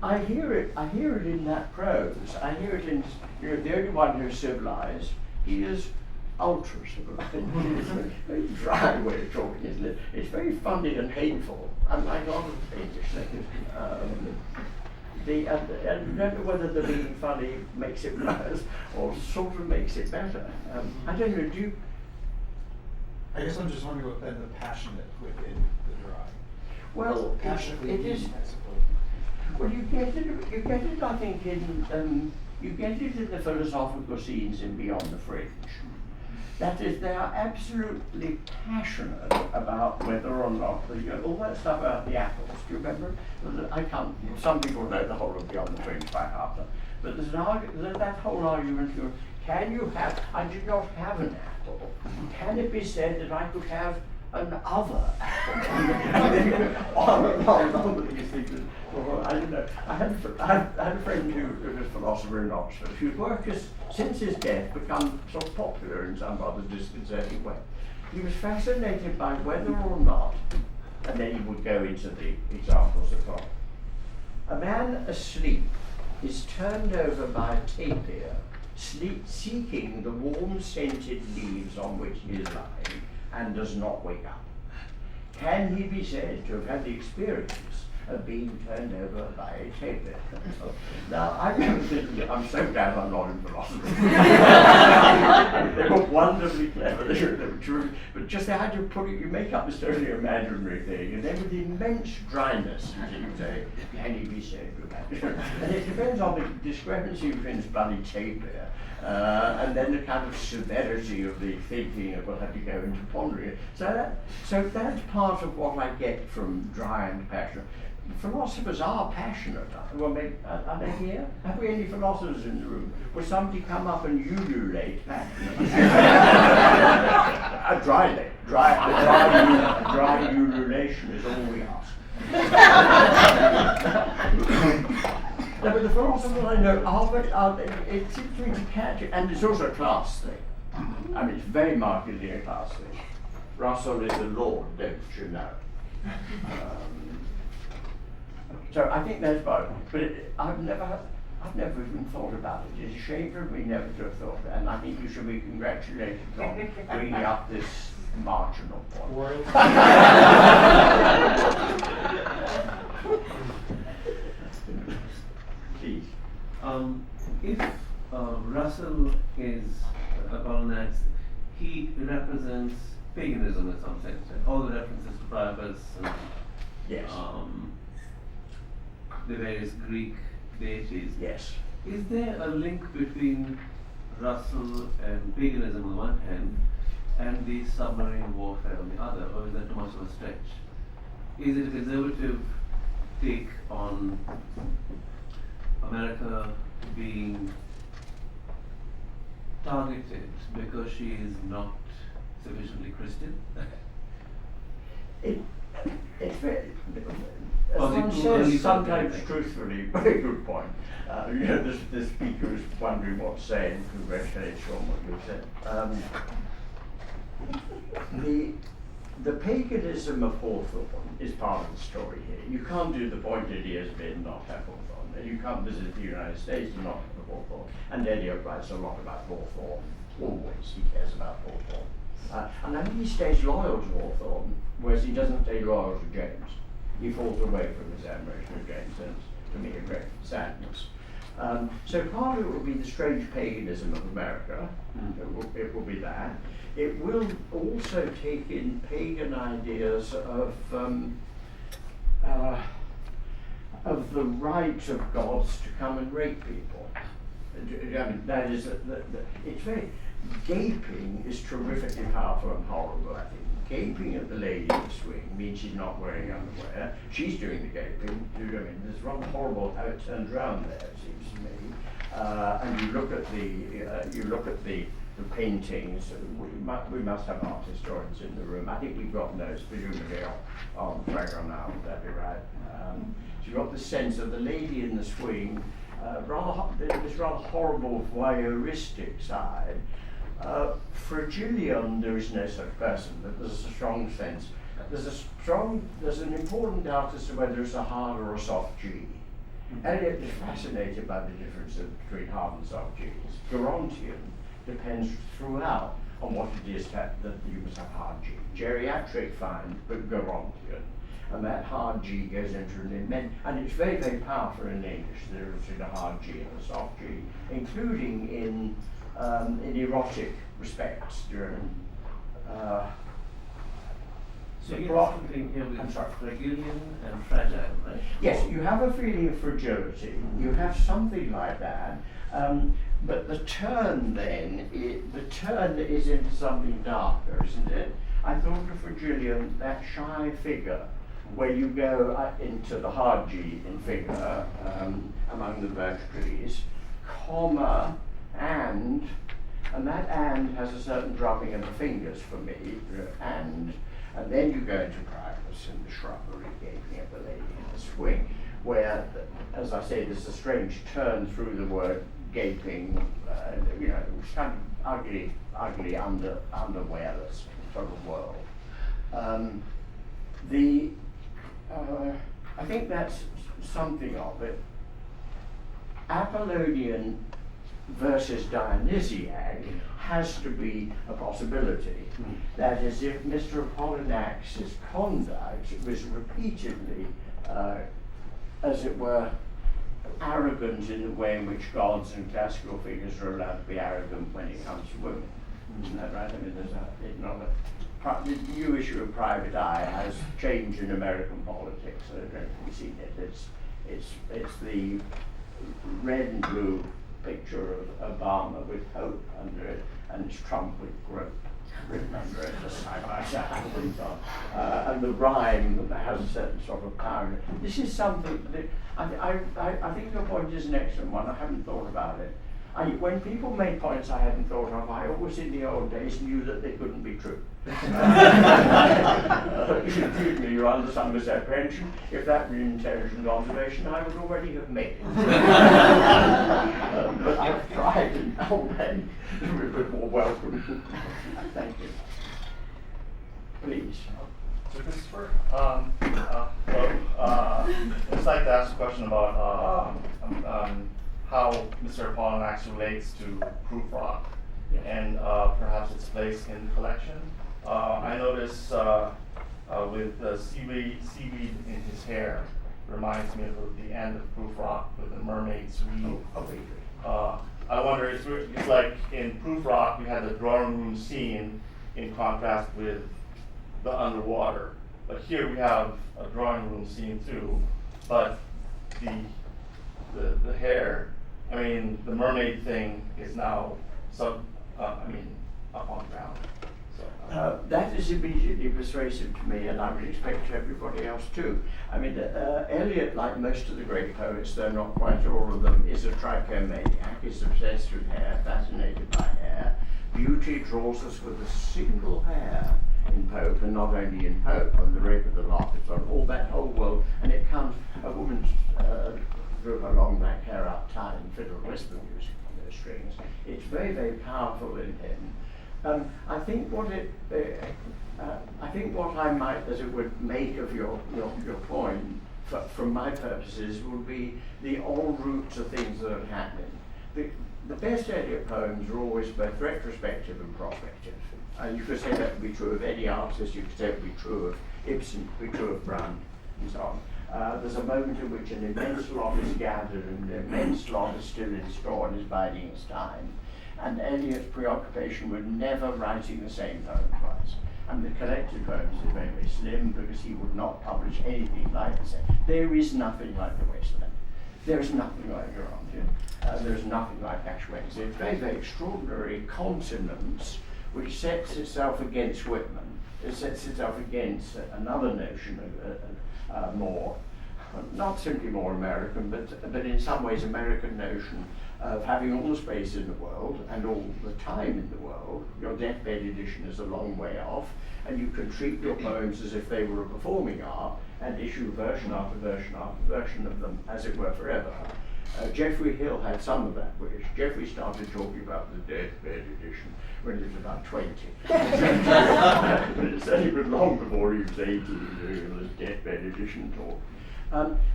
I hear it in that prose. I hear it in, the only one who's civilized, he is ultra civilized. It's a very dry way of talking, isn't it? It's very funny and hateful, unlike a lot of English things. I don't know whether the being funny makes it worse or sort of makes it better. I don't know, I guess I'm just wondering what then the passionate within the dry. Well, Passionately it is. mean, I suppose. Well, you get it. I think you get it in the philosophical scenes in Beyond the Fringe. That is, they are absolutely passionate about whether or not all that stuff about the apples. Do you remember? I can't. Some people know the whole of Beyond the Fringe by heart, but there's that whole argument. Can you have? I did not have an apple. Can it be said that I could have an other apple? I don't know. I had a friend who was a philosopher in Oxford, whose work has, since his death, become sort of popular in some rather disconcerting way. He was fascinated by whether or not, and then he would go into the examples that follow. A man asleep is turned over by a tapir, seeking the warm scented leaves on which he is lying, and does not wake up. Can he be said to have had the experience of being turned over by a tapir? Now, I'm so glad I'm not in philosophy. They were wonderfully clever, they were true, but just how to put it, you make up this totally imaginary thing, and then with the immense dryness, you say, can he be said to have had? And it depends on the discrepancy between this bloody tapir, and then the kind of severity of the thinking of we'll have to go into pondering it. So that's part of what I get from dry and passionate. Philosophers are passionate. Well, maybe, are they here? Have we any philosophers in the room? Will somebody come up and ululate passionately? Dry ululation is all we ask. No, but the philosophers I know it seems to me to catch it, and it's also a class thing. I mean, it's very markedly a class thing. Russell is the Lord, don't you know? So I think there's both, but I've never even thought about it. It's a shame for me never to have thought that, and I think you should be congratulated on bringing up this marginal point. Please. If Russell is Apollinax, he represents paganism in some sense, right? All the references to Priapus and Yes. The various Greek deities. Yes. Is there a link between Russell and paganism on the one hand and the submarine warfare on the other, or is that too much of a stretch? Is it a conservative take on America being targeted because she is not sufficiently Christian? It's very, as Or one the says, sometimes early truthfully, very good point. The speaker is wondering what to say, and congratulations on what you said. The paganism of Hawthorne is part of the story here. You can't do the pointed ears bit and not have Hawthorne, and you can't visit the United States and not have Hawthorne. And Eliot writes a lot about Hawthorne. Always he cares about Hawthorne. And I think he stays loyal to Hawthorne, whereas he doesn't stay loyal to James. He falls away from his admiration of James, and it's, to me, a great sadness. So part of it will be the strange paganism of America. It will be that. It will also take in pagan ideas of the right of gods to come and rape people. I mean, that is, it's very, gaping is terrifically powerful and horrible, I think. Gaping at the lady in the swing means she's not wearing underwear. She's doing the gaping. I mean, there's rather horrible how it turns around there, it seems to me. And you look at the paintings. We must have art historians in the room. I think we've got those, presumably on Dragon now. That'd be right. So you've got the sense of the lady in the swing. This rather horrible voyeuristic side. Fragilion, there is no such person, but there's a strong sense. There's an important doubt as to whether it's a hard or a soft G. Eliot is fascinated by the difference between hard and soft Gs. Gerontian depends throughout on what it is that you must have hard G. Geriatric, fine, but Gerontian. And that hard G goes into an immense, and it's very, very powerful in English, the difference between a hard G and a soft G, including in erotic respects. So The you plot- have something here with I'm sorry. Fragilian and fragile, right? Yes, you have a feeling of fragility. You have something like that. But the turn then, the turn is into something darker, isn't it? I thought of Fragilian, that shy figure, where you go into the hard G in figure among the birch trees, comma, and that and has a certain dropping of the fingers for me, and then you go into Priapus and the shrubbery gaping at the lady in the swing, where, as I say, there's a strange turn through the word gaping, you know, it's kind of ugly, underwearless sort of world. I think that's something of it. Apollonian versus Dionysiac has to be a possibility. That is, if Mr. Apollinax's conduct was repeatedly, as it were, arrogant in the way in which gods and classical figures are allowed to be arrogant when it comes to women. Isn't that right? I mean, the new issue of Private Eye has changed in American politics. I don't know if you've seen it. It's the red and blue picture of Obama with hope under it, and it's Trump with grope written under it, just side by side. And the rhyme has a certain sort of power. This is something that I think your point is an excellent one. I haven't thought about it. When people made points I hadn't thought of, I always in the old days knew that they couldn't be true. Excuse me, you're under some misapprehension. If that were an intelligent observation, I would already have made it. But I've tried and already a bit more welcome. Thank you. Please. So Christopher, I'd just like to ask a question about how Mr. Apollinax relates to proof rock and perhaps its place in the collection. I notice with the seaweed in his hair reminds me of the end of proof rock with the mermaid's weave. I wonder, it's like in proof rock we had the drawing room scene in contrast with the underwater, but here we have a drawing room scene too, but the hair, I mean, the mermaid thing is now up on the ground. So, that is immediately persuasive to me, and I would expect to everybody else too. I mean, Eliot, like most of the great poets, though not quite all of them, is a trichomaniac, is obsessed with hair, fascinated by hair. Beauty draws us with a single hair in Pope, and not only in Pope, on the Rape of the Lock, it's on all that whole world, and it comes, a woman drew her long black hair out, tied and fiddled whisper music on those strings. It's very, very powerful in him. I think what I might, as it would, make of your point, from my purposes, would be the en route to things that are happening. The best Eliot poems are always both retrospective and prospective. You could say that would be true of any artist, you could say it would be true of Ibsen, it would be true of Brand, and so on. There's a moment in which an immense lot is gathered and an immense lot is still in store and is biding its time. And Eliot's preoccupation with never writing the same poem twice. And the collected poems is very, very slim because he would not publish anything like the same. There is nothing like the Wasteland. There is nothing like Gerontia. There is nothing like Ash Wednesday. It's very, very extraordinary continence which sets itself against Whitman. It sets itself against another notion of more, not simply more American, but in some ways American notion of having all the space in the world and all the time in the world. Your deathbed edition is a long way off, and you can treat your poems as if they were a performing art and issue version after version after version of them, as it were, forever. Geoffrey Hill had some of that wish. Geoffrey started talking about the deathbed edition when he was about 20. But it certainly was long before he was 18 doing this deathbed edition talk.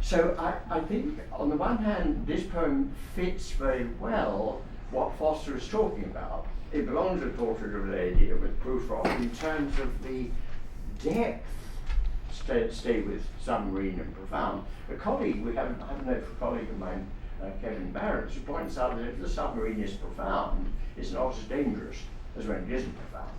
So I think, on the one hand, this poem fits very well what Foster is talking about. It belongs to a portrait of a lady with proof rock in terms of the depth, stay with submarine and profound. A colleague, I have a colleague of mine, Kevin Barrett, who points out that if the submarine is profound, it's not as dangerous as when it isn't profound.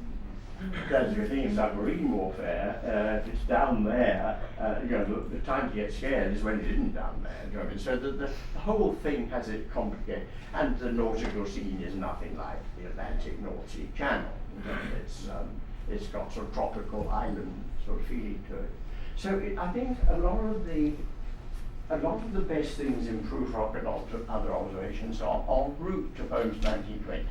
That's the thing, submarine warfare, if it's down there, the time to get scared is when it isn't down there. Do you know what I mean? So the whole thing has it complicated, and the nautical scene is nothing like the Atlantic North Sea Channel. You know, it's got sort of tropical island sort of feeling to it. So I think a lot of the best things in proof rock and other observations are en route to Poems 1920.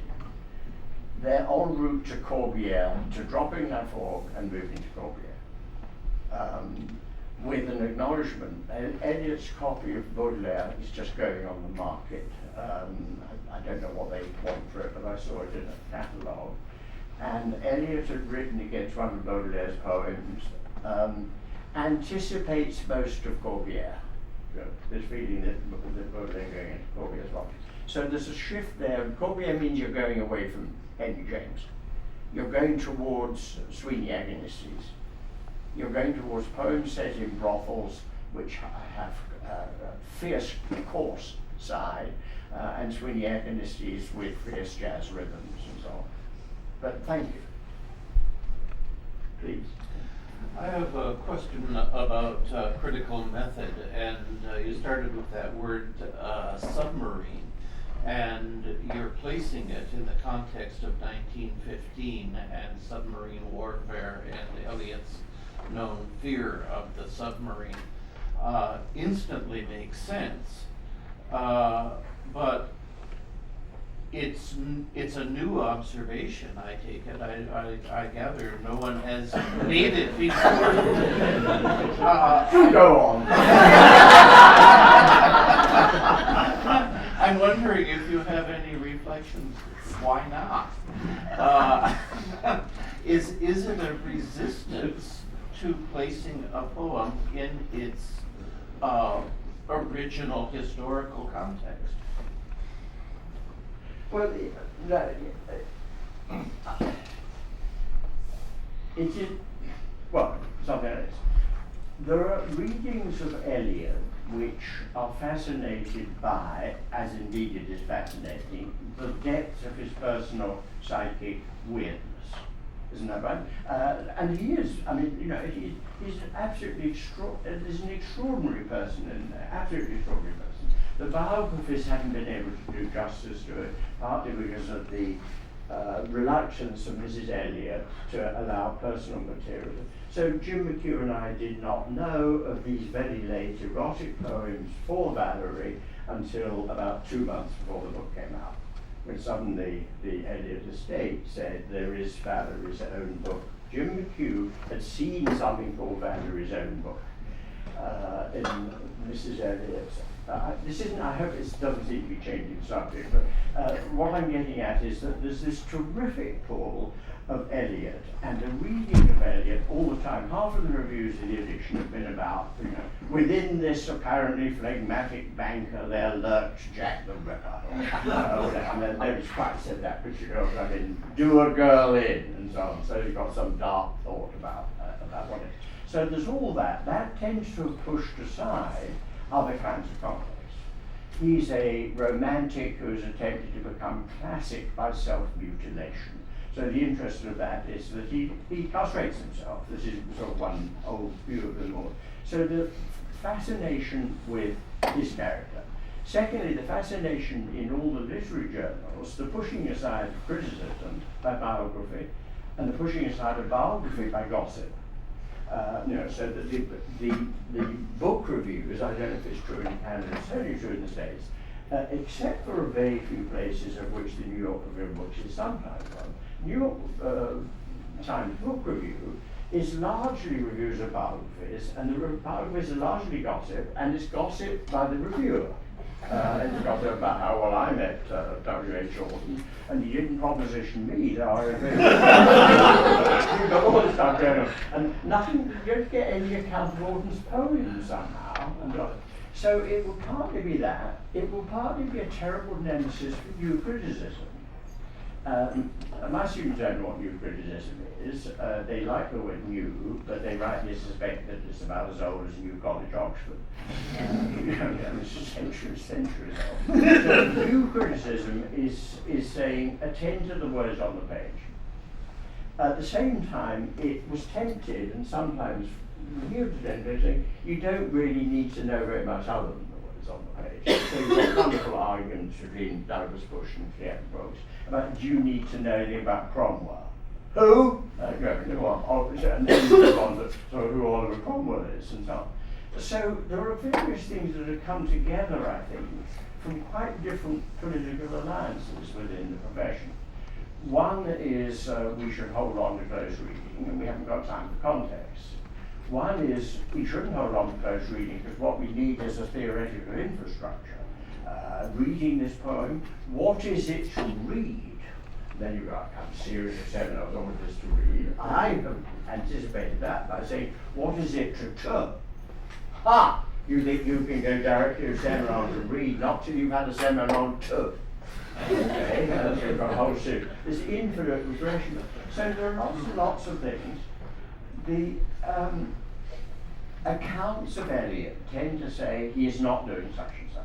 They're en route to Corbière, to dropping La Forgue and moving to Corbière. With an acknowledgement, Eliot's copy of Baudelaire is just going on the market. I don't know what they want for it, but I saw it in a catalogue. And Eliot had written against one of Baudelaire's poems, anticipates most of Corbière. This feeling that Baudelaire going into Corbière as well. So there's a shift there. Corbière means you're going away from Henry James. You're going towards Sweeney Agonistes. You're going towards poems set in brothels, which have a fierce, coarse side, and Sweeney Agonistes with fierce jazz rhythms and so on. But thank you. Please. I have a question about critical method, and you started with that word submarine, and you're placing it in the context of 1915 and submarine warfare and Eliot's known fear of the submarine. Instantly makes sense, but it's a new observation, I take it. I gather no one has made it before. Go on. I'm wondering if you have any reflections. Why not? Is it a resistance to placing a poem in its original historical context? Well, it is, well, something else. There are readings of Eliot which are fascinated by, as indeed it is fascinating, the depth of his personal psychic weirdness. Isn't that right? And he is, I mean, he's absolutely there's an extraordinary person in there, absolutely extraordinary person. The biographies haven't been able to do justice to it, partly because of the reluctance of Mrs. Eliot to allow personal material. So Jim McHugh and I did not know of these very late erotic poems for Valerie until about 2 months before the book came out, when suddenly the Eliot estate said there is Valerie's own book. Jim McHugh had seen something called Valerie's own book in Mrs. Eliot's. I hope this doesn't seem to be changing the subject, but what I'm getting at is that there's this terrific pull of Eliot and a reading of Eliot all the time. Half of the reviews in the edition have been about, within this apparently phlegmatic banker there lurks Jack the Ripper. And then nobody's quite said that, but I mean, do a girl in, and so on. So you've got some dark thought about what it is. So there's all that. That tends to have pushed aside other kinds of context. He's a romantic who's attempted to become classic by self-mutilation. So the interest of that is that he castrates himself. This is sort of one old view of the Lord. So the fascination with his character. Secondly, the fascination in all the literary journals, the pushing aside of criticism by biography, and the pushing aside of biography by gossip. So that the book reviews, I don't know if it's true in Canada, it's certainly true in the States, except for a very few places of which the New York Review of Books is sometimes one. New York Times Book Review is largely reviews of biographies, and the biographies are largely gossip, and it's gossip by the reviewer. It's gossip about how well I met W.H. Auden, and he didn't proposition me. So you've got all this stuff going on, and nothing. You don't get any account of Auden's poems somehow. So it will partly be that. It will partly be a terrible nemesis for new criticism. My students don't know what new criticism is. They like the word new, but they rightly suspect that it's about as old as New College, Oxford. Centuries old. So new criticism is saying, attend to the words on the page. At the same time, it was tempted, and sometimes reviewed tempted, saying you don't really need to know very much other than the words on the page. So you've got wonderful arguments between Douglas Bush and Clear Brooks about do you need to know anything about Cromwell? Who? Go on, and then move on to who Oliver Cromwell is and so on. So there are various things that have come together, I think, from quite different political alliances within the profession. One is we should hold on to close reading, and we haven't got time for context. One is we shouldn't hold on to close reading because what we need is a theoretical infrastructure. Reading this poem, what is it to read? Then you've got a series of seminars on what it is to read. I have anticipated that by saying, what is it to turn? You think you can go directly to a seminar on to read, not till you've had a seminar on to. Okay, so you've got a whole series. There's infinite regression. So there are lots and lots of things. The accounts of Eliot tend to say he is not doing such and such.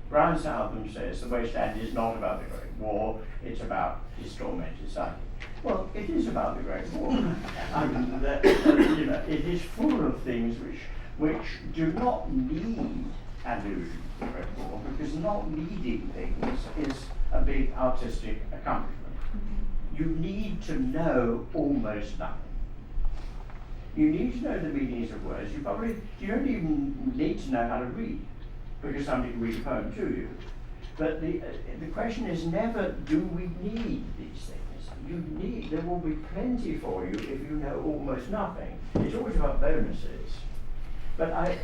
Brown Southam says the West End is not about the Great War, it's about his tormented psyche. Well, it is about the Great War. It is full of things which do not need allusion to the Great War, because not needing things is a big artistic accomplishment. You need to know almost nothing. You need to know the meanings of words. You don't even need to know how to read, because somebody can read a poem to you. But the question is never, do we need these things? There will be plenty for you if you know almost nothing. It's always about bonuses. But I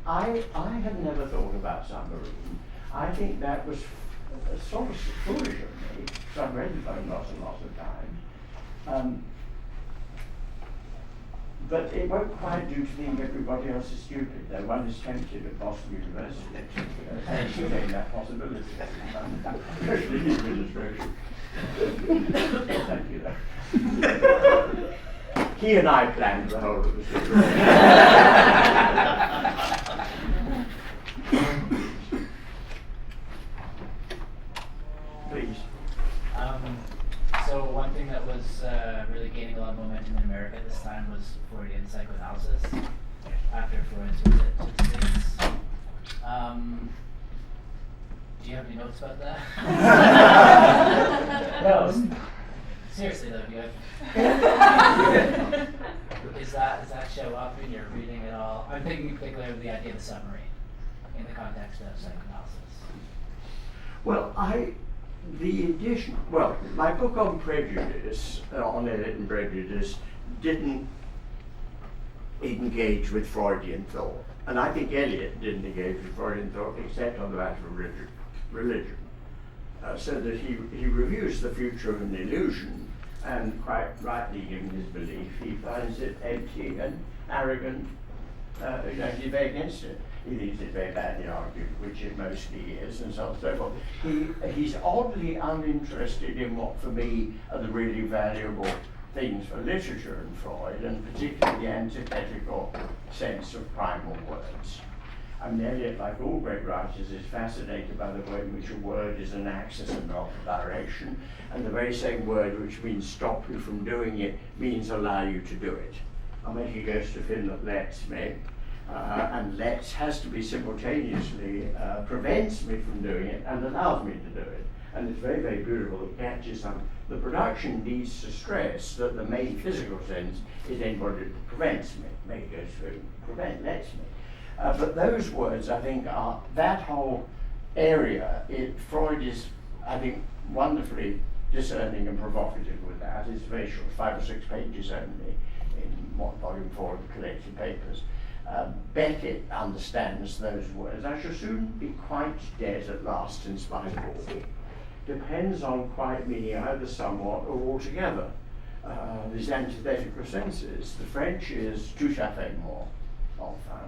had never thought about submarine. I think that was sort of foolish of me, because I've read the poem lots and lots of times. But it won't quite do to think everybody else is stupid, though one is tempted at Boston University to entertain that possibility, especially in administration. Thank you, though. He and I planned the whole of the story. Please. So one thing that was really gaining a lot of momentum in America at this time was Freudian psychoanalysis after Freud's visit to the States. Do you have any notes about that? No. Seriously though, do you have? Does that show up in your reading at all? I'm thinking particularly of the idea of the submarine in the context of psychoanalysis. Well, my book on prejudice, on Eliot and prejudice, didn't engage with Freudian thought. And I think Eliot didn't engage with Freudian thought except on the matter of religion. So that he reviews the future of an illusion, and quite rightly given his belief, he finds it empty and arrogant. He's very against it. He thinks it's very badly argued, which it mostly is, and so on and so forth. He's oddly uninterested in what, for me, are the really valuable things for literature in Freud, and particularly the antithetical sense of primal words. I mean, Eliot, like all great writers, is fascinated by the way in which a word is an axis and not a direction, and the very same word which means stop you from doing it means allow you to do it. I'll make a ghost of him that lets me, and lets has to be simultaneously prevents me from doing it and allows me to do it. And it's very, very beautiful. It catches some. The production needs to stress that the main physical sense is anybody that prevents me, make a ghost of him, lets me. But those words, I think, are that whole area. Freud is, I think, wonderfully discerning and provocative with that. It's very short, 5 or 6 pages only in volume 4 of the collected papers. Beckett understands those words. I shall soon be quite dead at last in spite of all. Depends on quite meaning either somewhat or altogether. These antithetical senses. The French is tout à fait more, enfin.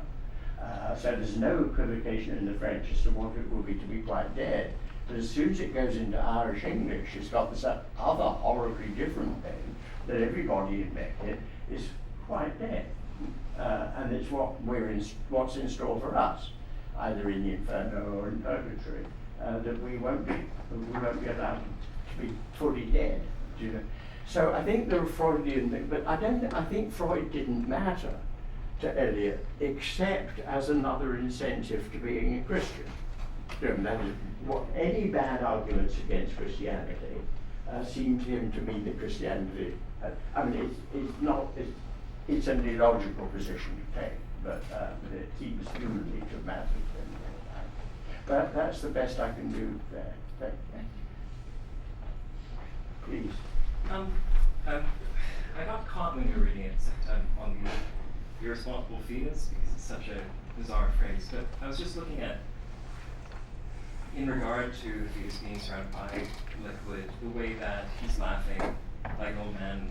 So there's no equivocation in the French as to what it will be to be quite dead. But as soon as it goes into Irish English, it's got this other horribly different thing that everybody in Beckett is quite dead. And it's what's in store for us, either in the Inferno or in Purgatory, that we won't be allowed to be fully dead, you know. So I think there are Freudian things, but I think Freud didn't matter to Eliot except as another incentive to being a Christian. You know, that is what any bad arguments against Christianity seem to him to mean that Christianity. I mean, it's an illogical position to take, but it seems humanly to matter to him. But that's the best I can do there. Thank you. Please. I got caught when you were reading it on the irresponsible fetus because it's such a bizarre phrase. But I was just looking at, in regard to the fetus being surrounded by liquid, the way that he's laughing like an old man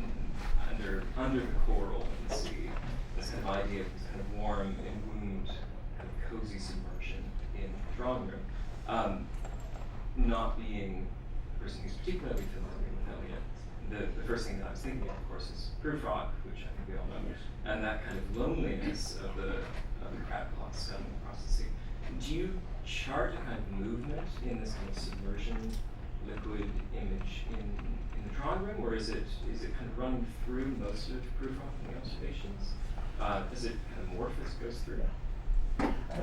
under the coral in the sea. This kind of idea of this kind of warm and womb, kind of cozy submersion in the drawing room. Not being a person who's particularly familiar with Eliot, the first thing that I was thinking of course, is Prufrock, which I think we all know, and that kind of loneliness of the crab cloth sailing across the sea. Do you chart a kind of movement in this kind of submersion liquid image in the drawing room, or is it kind of running through most of Prufrock and the observations? Does it kind of morph as it goes through?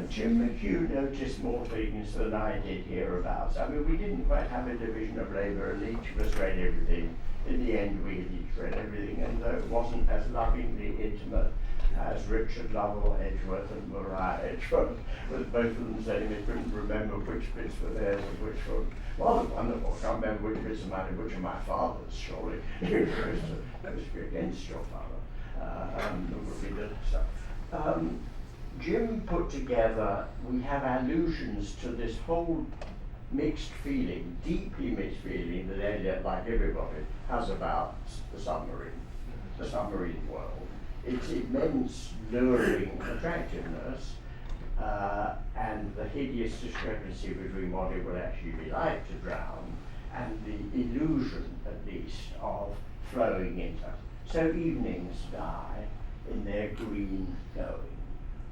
Jim McHugh noticed more things than I did hereabouts. I mean, we didn't quite have a division of labour, and each of us read everything. In the end, we had each read everything, and though it wasn't as lovingly intimate as Richard Lovell Edgeworth and Maria Edgeworth, with both of them saying they couldn't remember which bits were theirs and which were rather wonderful. I can't remember which bits of mine, which are my father's, surely. That was against your father. Would be the stuff. Jim put together, we have allusions to this whole mixed feeling, deeply mixed feeling that Eliot, like everybody, has about the submarine world. Its immense luring attractiveness and the hideous discrepancy between what it would actually be like to drown and the illusion, at least, of flowing into. So evenings die in their green going,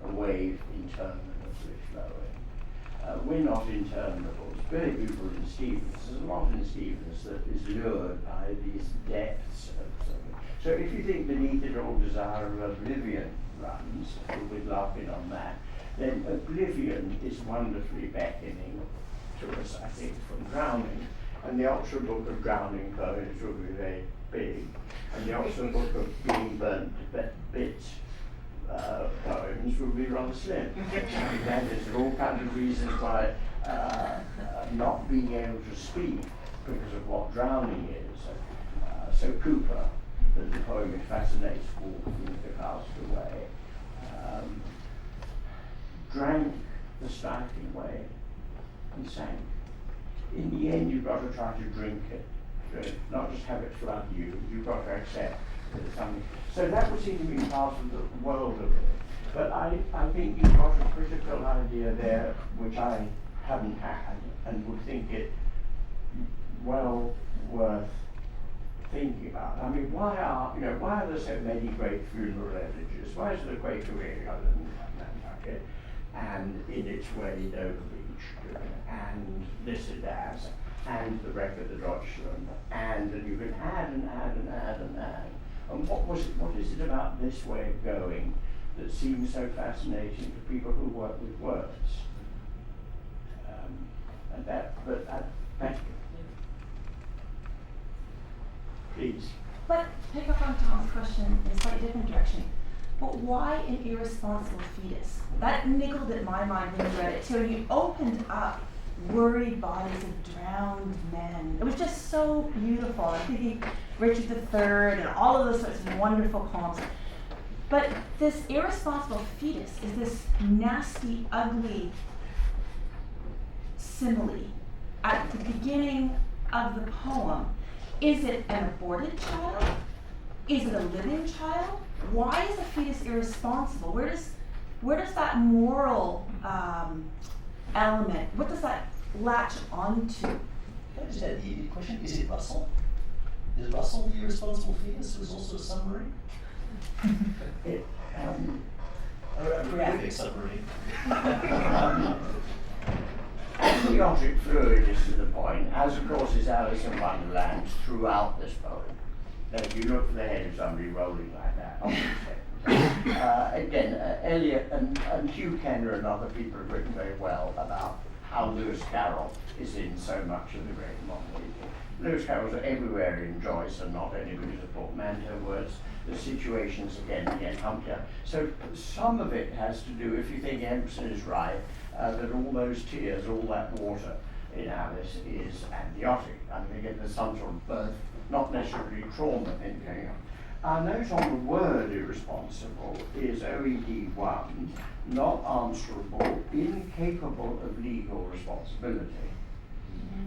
a wave interminably flowing. We're not interminables. Very beautiful in Stevens. There's a lot in Stevens that is lured by these depths of something. So if you think beneath it all desire of oblivion runs, we'll be laughing on that, then oblivion is wonderfully beckoning to us, I think, from drowning. And the Oxford Book of Drowning Poems will be very big. And the Oxford Book of Being Burnt to Bits poems will be rather slim. That is all kinds of reasons why not being able to speak because of what drowning is. So Cooper, the poem which fascinates Walton, The Castaway, drank the stifling wave and sank. In the end, you've got to try to drink it, not just have it flood you. You've got to accept that it's something. So that would seem to be part of the world of it. But I think you've got a critical idea there, which I haven't had, and would think it well worth thinking about. I mean, why are there so many great funeral elegies? Why is there a Quaker burial in Nantucket, and in its way Dover Beach, and this and that, and the wreck of the Deutschland, and you can add and add and add and add. And what is it about this way of going that seems so fascinating to people who work with words? Thank you. Please. But pick up on Tom's question in a slightly different direction. But why an irresponsible fetus? That niggled at my mind when I read it too. And you opened up worried bodies of drowned men. It was just so beautiful. I'm thinking Richard III and all of those sorts of wonderful poems. But this irresponsible fetus is this nasty, ugly simile at the beginning of the poem. Is it an aborted child? Is it a living child? Why is a fetus irresponsible? Where does that moral element, what does that latch onto? Can I just add an idiot question? Is it Russell? Is Russell the irresponsible fetus who's also a submarine? A graphic submarine. amniotic fluid is to the point, as of course is Alice in Wonderland throughout this poem. Now, if you look for the head of somebody rolling like that, again, Eliot and Hugh Kenner and other people have written very well about how Lewis Carroll is in so much of the great modern. Lewis Carroll's everywhere in Joyce and not anybody's a portmanteau words. The situations again, Humpty. So some of it has to do, if you think Empson is right, that all those tears, all that water in Alice is amniotic. I think there's some sort of birth, not necessarily trauma thing going on. Our note on the word irresponsible is OED1, not answerable, incapable of legal responsibility.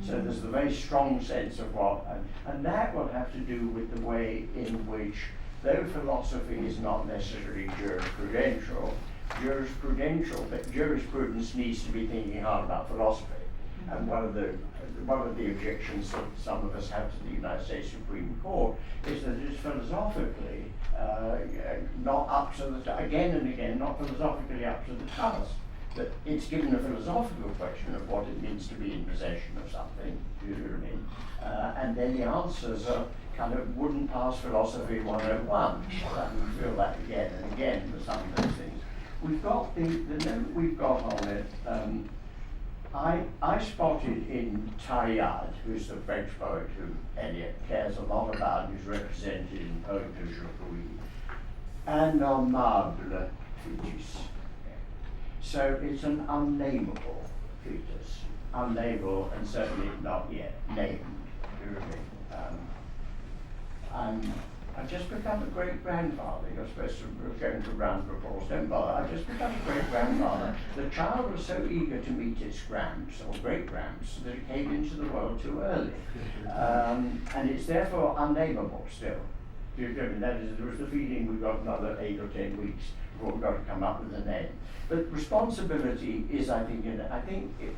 So there's a very strong sense of what, and that will have to do with the way in which, though philosophy is not necessarily jurisprudential, jurisprudence needs to be thinking hard about philosophy. And one of the objections that some of us have to the United States Supreme Court is that it is philosophically not up to the, again and again, not philosophically up to the task. That it's given a philosophical question of what it means to be in possession of something, do you know what I mean? And then the answers are kind of wouldn't pass philosophy 101. And we feel that again and again for some of those things. We've got the note we've got on it. I spotted in Taillade, who's the French poet who Eliot cares a lot about, who's represented in Poème de Joupouille, un nommable fetus. So it's an unnameable fetus, unnameable and certainly not yet named. I've just become a great-grandfather. You're supposed to be going to round of applause. Don't bother. I've just become a great-grandfather. The child was so eager to meet its gramps, or great-gramps, that it came into the world too early. And it's therefore unnameable still. Do you know what I mean? That is, there was the feeling we've got another 8 or 10 weeks before we've got to come up with a name. But responsibility is, I think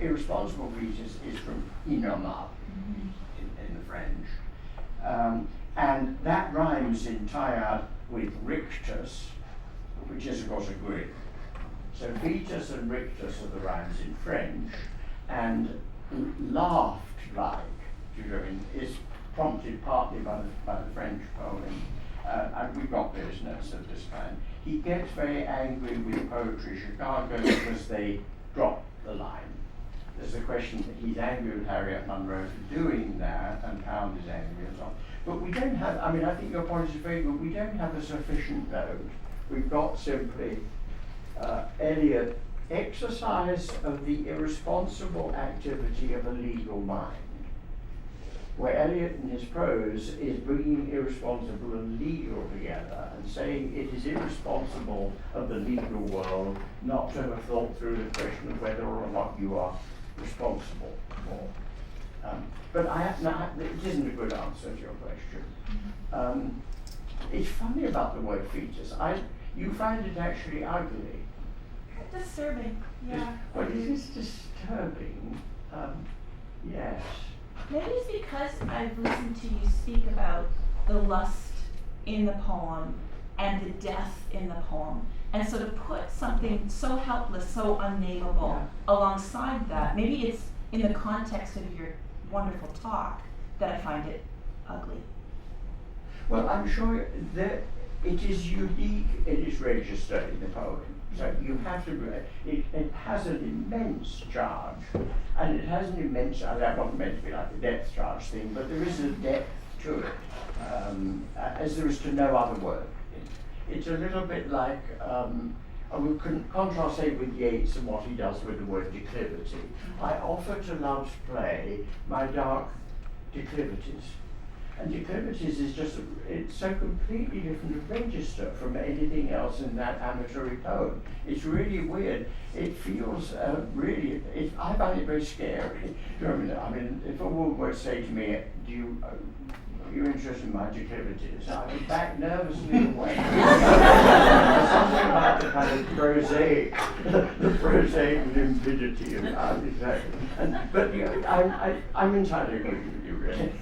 irresponsible fetus is from innommable in the French. And that rhymes in Taillade with rictus, which is of course a grid. So fetus and rictus are the rhymes in French, and laughed like, do you know what I mean, is prompted partly by the French poem. And we've got various notes of this kind. He gets very angry with Poetry Chicago because they drop the line. There's a question that he's angry with Harriet Monroe for doing that, and Pound is angry and so on. But we don't have, I mean, I think your point is very good, we don't have a sufficient note. We've got simply Eliot, exercise of the irresponsible activity of a legal mind, where Eliot in his prose is bringing irresponsible and legal together and saying it is irresponsible of the legal world not to have thought through the question of whether or not you are responsible for. But it isn't a good answer to your question. It's funny about the word fetus. You find it actually ugly. Disturbing, yeah. Well, it is disturbing, yes. Maybe it's because I've listened to you speak about the lust in the poem and the death in the poem, and sort of put something so helpless, so unnameable alongside that. Maybe it's in the context of your wonderful talk that I find it ugly. Well, I'm sure that it is unique in its register in the poem. So you have to, it has an immense charge, and it has an immense, that wasn't meant to be like a depth charge thing, but there is a depth to it, as there is to no other work. It's a little bit like, I would contrast say with Yeats and what he does with the word declivity. I offer to love's play my dark declivities. And declivities is just, it's so completely different a register from anything else in that amatory poem. It's really weird. It feels really, I find it very scary. I mean, if a woman were to say to me, are you interested in my declivities? I would back nervously away. There's something about the kind of prosaic limpidity of exactly. But I'm entirely agree with you, really.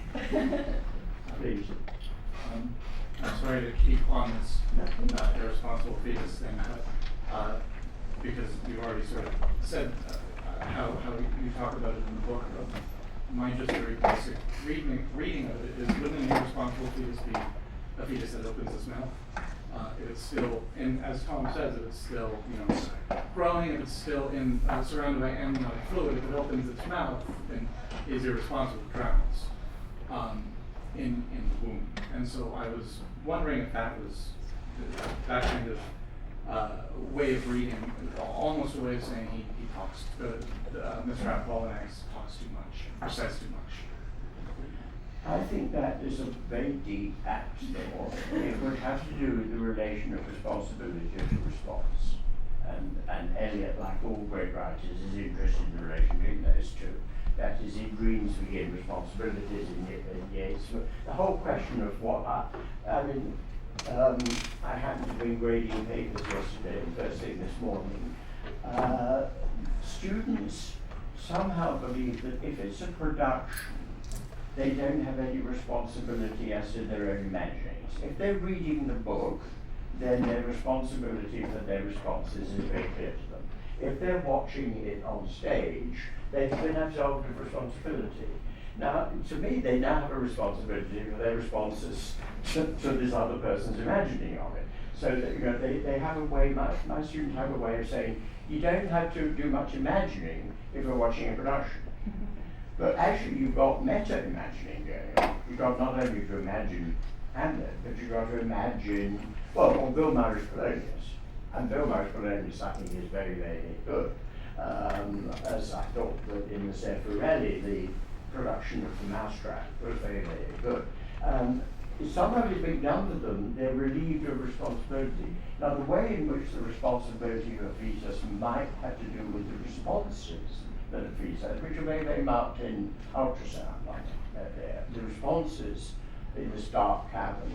Please. I'm sorry to keep on this irresponsible fetus thing, but because you already sort of said how you talk about it in the book. My just very basic reading of it is, wouldn't an irresponsible fetus be a fetus that opens its mouth? If it's still, and as Tom says, if it's still, growing, if it's still surrounded by amniotic fluid, if it opens its mouth, then is irresponsible, drowns in the womb. And so I was wondering if that was that kind of way of reading, almost a way of saying he talks, Mr. Apollinax talks too much, or says too much. I think that is a very deep act, though. It would have to do with the relation of responsibility to response. And Eliot, like all great writers, is interested in the relation between those two. That is, in dreams begin responsibilities, in Yeats. The whole question of what I happened to be grading papers yesterday and first thing this morning. Students somehow believe that if it's a production, they don't have any responsibility as to their own imaginings. If they're reading the book, then their responsibility for their responses is very clear to them. If they're watching it on stage, they've been absolved of responsibility. Now, to me, they now have a responsibility for their responses to this other person's imagining of it. So that, they have a way, my students have a way of saying, you don't have to do much imagining if you're watching a production. But actually, you've got meta-imagining going on. You've got not only to imagine Hamlet, but you've got to imagine, well, Bill Murray's Polonius. And Bill Murray's Polonius, I think, is very, very good. As I thought that in the Zeffirelli, the production of The Mousetrap was very, very good. If somebody's been done to them, they're relieved of responsibility. Now, the way in which the responsibility of a fetus might have to do with the responses that a fetus has, which are very, very marked in ultrasound, the responses in this dark cavern.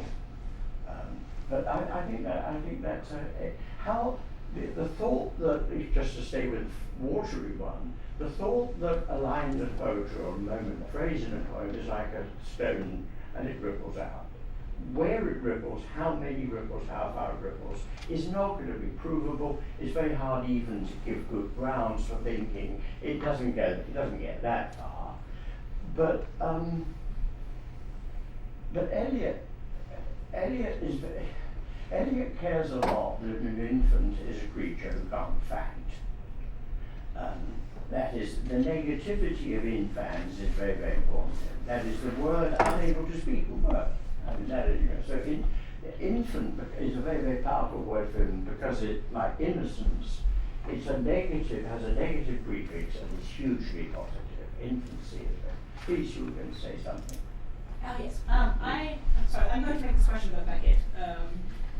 But I think that's how the thought that, just to stay with watery one, the thought that a line in a poetry or a moment, a phrase in a poem is like a stone and it ripples out. Where it ripples, how many ripples, how far it ripples, is not going to be provable. It's very hard even to give good grounds for thinking it doesn't get that far. But Eliot cares a lot that an infant is a creature who can't fact. That is, the negativity of infants is very, very important. That is, the word unable to speak a word. I mean, that is, so infant is a very, very powerful word for him because it, like innocence, it's a negative, has a negative prefix and is hugely positive. Infancy is very. Please, you were going to say something. Yes. I'm sorry, I'm going to make this question about Beckett.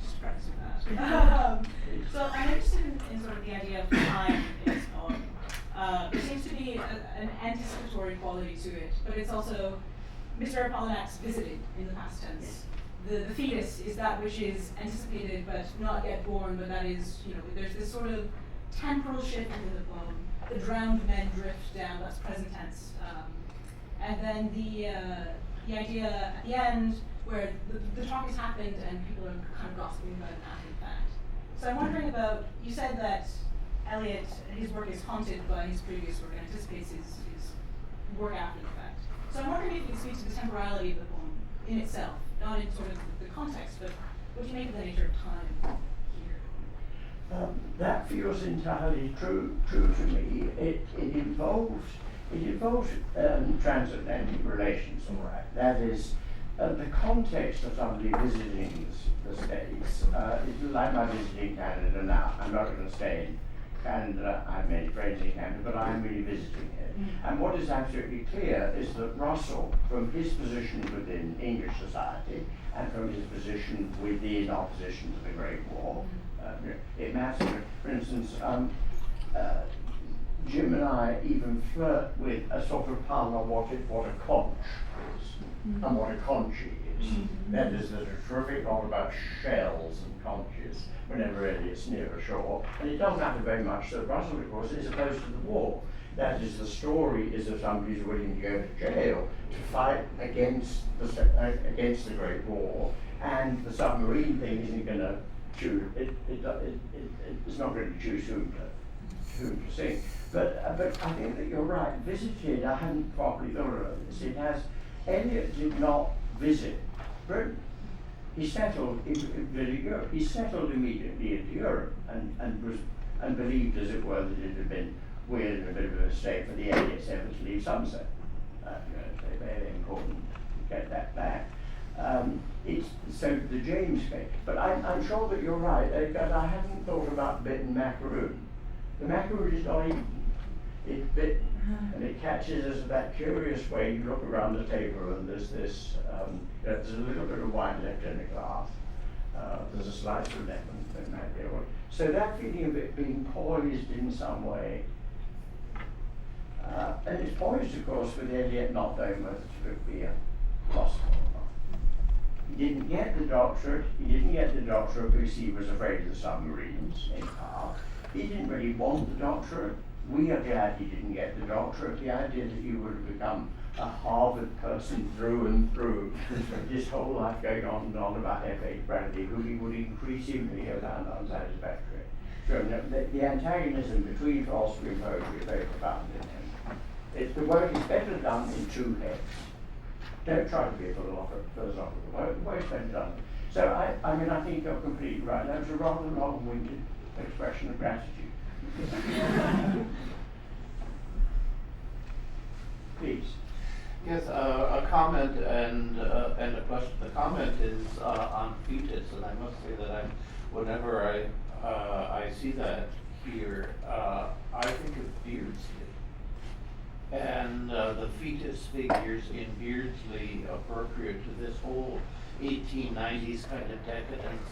Just practicing that. So I'm interested in sort of the idea of time in this poem. There seems to be an anticipatory quality to it, but it's also Mr. Apollinax visited in the past tense. The fetus is that which is anticipated but not yet born, but that is, there's this sort of temporal shift in the poem. The drowned men drift down, that's present tense. And then the idea at the end where the talk has happened and people are kind of gossiping about it after the fact. So I'm wondering about, you said that Eliot, his work is haunted by his previous work and anticipates his work after the fact. So I'm wondering if you could speak to the temporality of the poem in itself, not in sort of the context, but what do you make of the nature of time here? That feels entirely true to me. It involves transatlantic relations, all right. That is, the context of somebody visiting the States is like my visiting Canada now. I'm not going to stay in Canada. I have many friends in Canada, but I'm really visiting it. And what is absolutely clear is that Russell, from his position within English society and from his position within opposition to the Great War, it matters. For instance, Jim and I even flirt with a sort of pun on what a conch is and what a conchy is. That is, there's a terrific novel about shells and conches whenever Eliot's near a shore. And it doesn't matter very much that Russell, of course, is opposed to the war. That is, the story is of somebody who's willing to go to jail to fight against the Great War, and the submarine thing isn't going to choose. It's not going to choose whom to sing. But I think that you're right. Visited, I hadn't properly thought of this. It has, Eliot did not visit Britain. He settled in Europe. He settled immediately into Europe and believed, as it were, that it had been weird and a bit of a mistake for the Eliots ever to leave Somerset. It's very important to get that back. It's so the James case. But I'm sure that you're right. I hadn't thought about bit and macaroon. The macaroon is not even. It's bit, and it catches us that curious way. You look around the table and there's this, there's a little bit of wine left in the glass. There's a slice of lemon, that might be all. So that feeling of it being poised in some way, and it's poised, of course, with Eliot not knowing whether to be a philosopher or not. He didn't get the doctorate. He didn't get the doctorate because he was afraid of the submarines, in part. He didn't really want the doctorate. We are glad he didn't get the doctorate. The idea that he would have become a Harvard person through and through, his whole life going on and on about F.H. Bradley, who he would increasingly have found unsatisfactory. So the antagonism between philosophy and poetry is very profound in him. The work is better done in two heads. Don't try to be a philosophical. The work is better done. So I think you're completely right. That was a rather long-winded expression of gratitude. Please. Yes, a comment and a question. The comment is on fetus, and I must say that whenever I see that here, I think of Beardsley, and the fetus figures in Beardsley appropriate to this whole 1890s kind of decadence,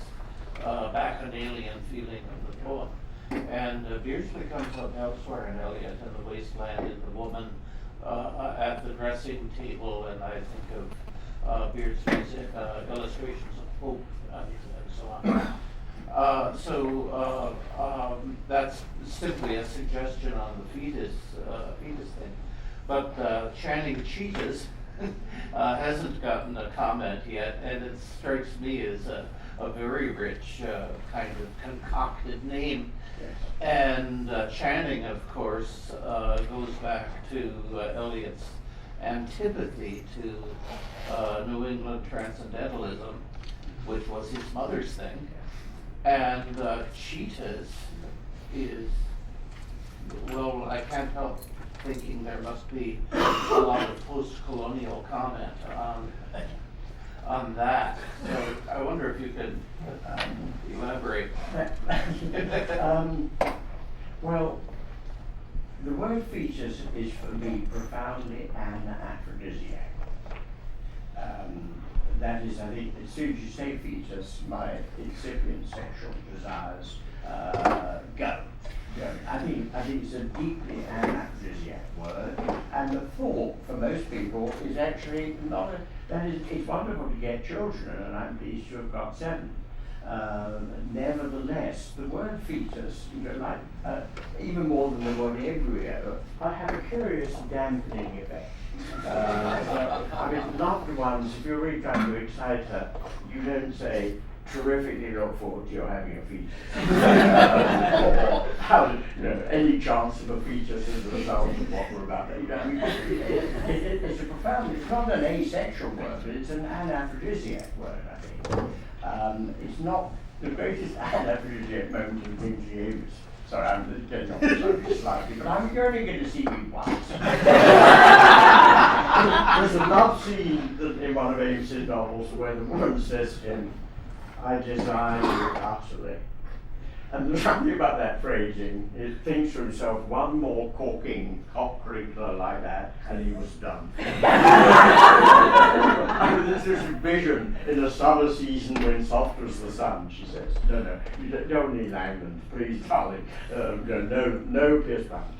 bacchanalian feeling of the poem. And Beardsley comes up elsewhere in Eliot, in The Wasteland, in The Woman, at the dressing table, and I think of Beardsley's illustrations of hope and so on. That's simply a suggestion on the fetus thing. But Channing Cheetahs hasn't gotten a comment yet, and it strikes me as a very rich kind of concocted name. And Channing, of course, goes back to Eliot's antipathy to New England transcendentalism, which was his mother's thing. And Cheetahs is, well, I can't help thinking there must be a lot of post-colonial comment on that. So I wonder if you could elaborate. Well, the word fetus is for me profoundly an aphrodisiac. That is, I think, as soon as you say fetus, my incipient sexual desires go. I think it's a deeply an aphrodisiac word, and the thought for most people is actually not it's wonderful to get children, and I'm pleased to have got 7. Nevertheless, the word fetus, even more than the word embryo, I have a curious dampening effect. Loved ones, if you're really trying to excite her, you don't say, terrifically look forward to your having a fetus. Any chance of a fetus as a result of what we're about. It's a profound, it's not an asexual word, but it's an anaphrodisiac word, I think. It's not the greatest anaphrodisiac moment of things he is. Sorry, I'm getting off the subject slightly, but I'm only going to see you once. There's a love scene in one of Ames's novels where the woman says to him, I desire you utterly. And something about that phrasing, he thinks to himself, one more corking cock crinkler like that, and he was done. There's this vision in a summer season when soft was the sun, she says. No, you don't need Langland, please, darling. No piss button.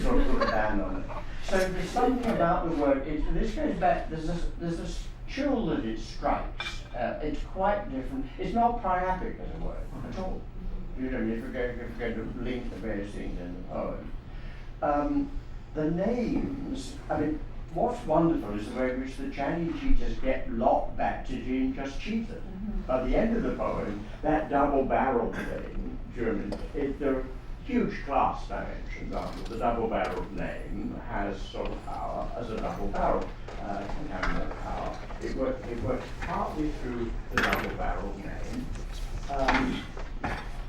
Sort of put a band on it. So there's something about the word, this goes back, there's this chill that it strikes. It's quite different. It's not priapic as a word at all. If you're going to link the various things in the poem. The names, what's wonderful is the way in which the Channing Cheetahs get locked back to being just cheetahs. By the end of the poem, that double-barreled thing, German, huge class dimensions. The double-barreled name has sort of power as a double barrel can have more power. It works partly through the double-barreled name.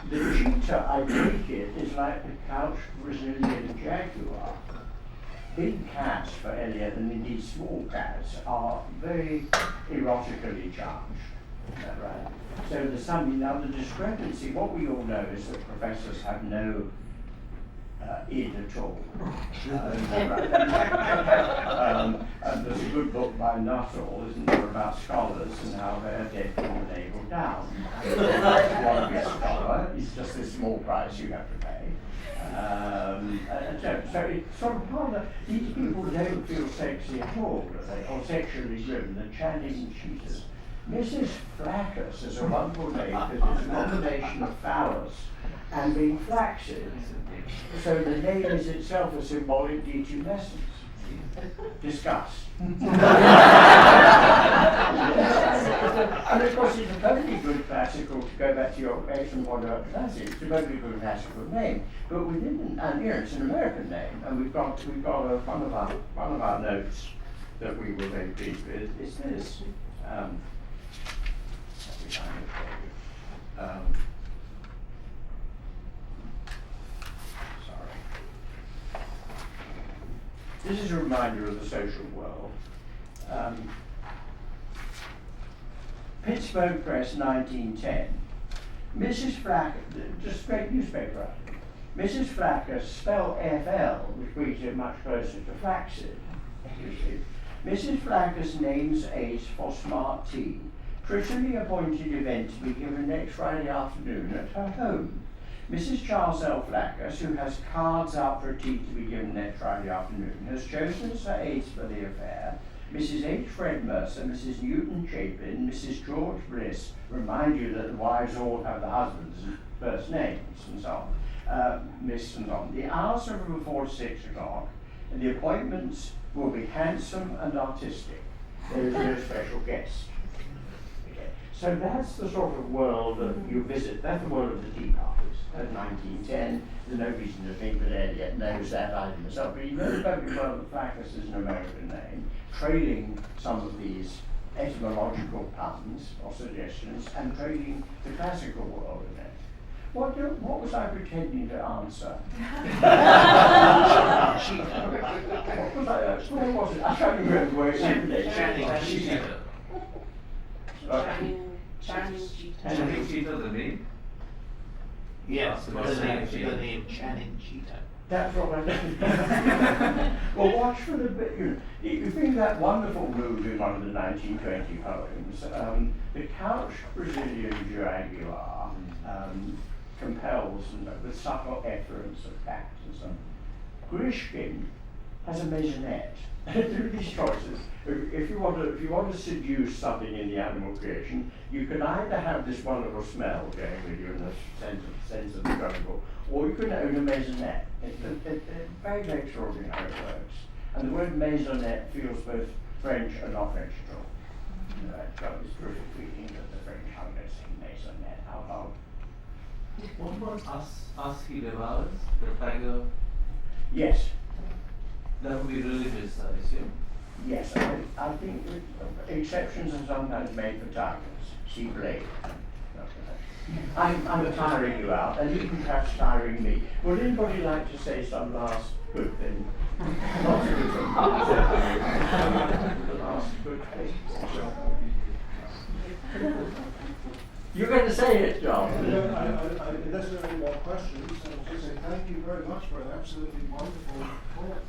The cheetah, I take it, is like the couched Brazilian jaguar. Big cats for Eliot, and indeed small cats, are very erotically charged. Is that right? So there's something, now the discrepancy, what we all know is that professors have no id at all. And there's a good book by Nuttall, isn't there, about scholars and how they're dead from the navel down. If you want to be a scholar, it's just this small price you have to pay. So it's sort of part of these people don't feel sexy at all, do they? Or sexually driven, the Channing cheaters. Mrs. Flaccus is a wonderful name because it's a combination of phallus and being flaccid. So the name is itself a symbolic detumescence. Disgust. And of course it's a perfectly good classical, to go back to your excellent point about classic, it's a perfectly good classical name. But we didn't, and you know, it's an American name, and we've got one of our notes that we were very pleased with is this. Sorry. This is a reminder of the social world. Pittsburgh Press, 1910. Mrs. Flaccus, just straight newspaper article. Mrs. Flaccus, spell FL, which brings it much closer to flaccid. Mrs. Flaccus names Ace for smart tea. Prettily appointed event to be given next Friday afternoon at her home. Mrs. Charles L. Flaccus, who has cards out for a tea to be given next Friday afternoon, has chosen as her aides for the affair Mrs. H. Fred Mercer, Mrs. Newton Chapin, Mrs. George Bliss. Remind you that the wives all have the husbands' first names and so on. Miss and on. The hours are from 4 to 6 o'clock, and the appointments will be handsome and artistic. There is no special guest. Okay. So that's the sort of world that you visit. That's the world of the tea parties. At 1910, there's no reason to think that Eliot knows that either himself, but he knows very well that Flaccus is an American name, trailing some of these etymological puns or suggestions and trailing the classical world in it. What was I pretending to answer? What was it? I can't remember where it ended. Channing Cheetah, the name? Yes, the the name Channing Cheetah. That's what I meant. Well, watch for the bit. You think that wonderful move in one of the 1920 poems, the couched Brazilian jaguar compels the subtle efference of tact and so on. Grishkin has a maisonette. Through these choices, if you want to seduce something in the animal creation, you can either have this wonderful smell going with you in the sense of the jungle, or you can own a maisonette. It's very, very extraordinary how it works. And the word maisonette feels both French and not French at all. It's got this terrific feeling that the French have no saying maisonette out loud. What about us he devours, the tiger? Yes. That would be religious, I assume. Yes, I think exceptions are sometimes made for tigers. See Blade. I'm tiring you out, and even perhaps tiring me. Would anybody like to say some last good thing? Not a good thing. The last good thing. You're going to say it, John. Unless there are any more questions, I'll just say thank you very much for an absolutely wonderful talk.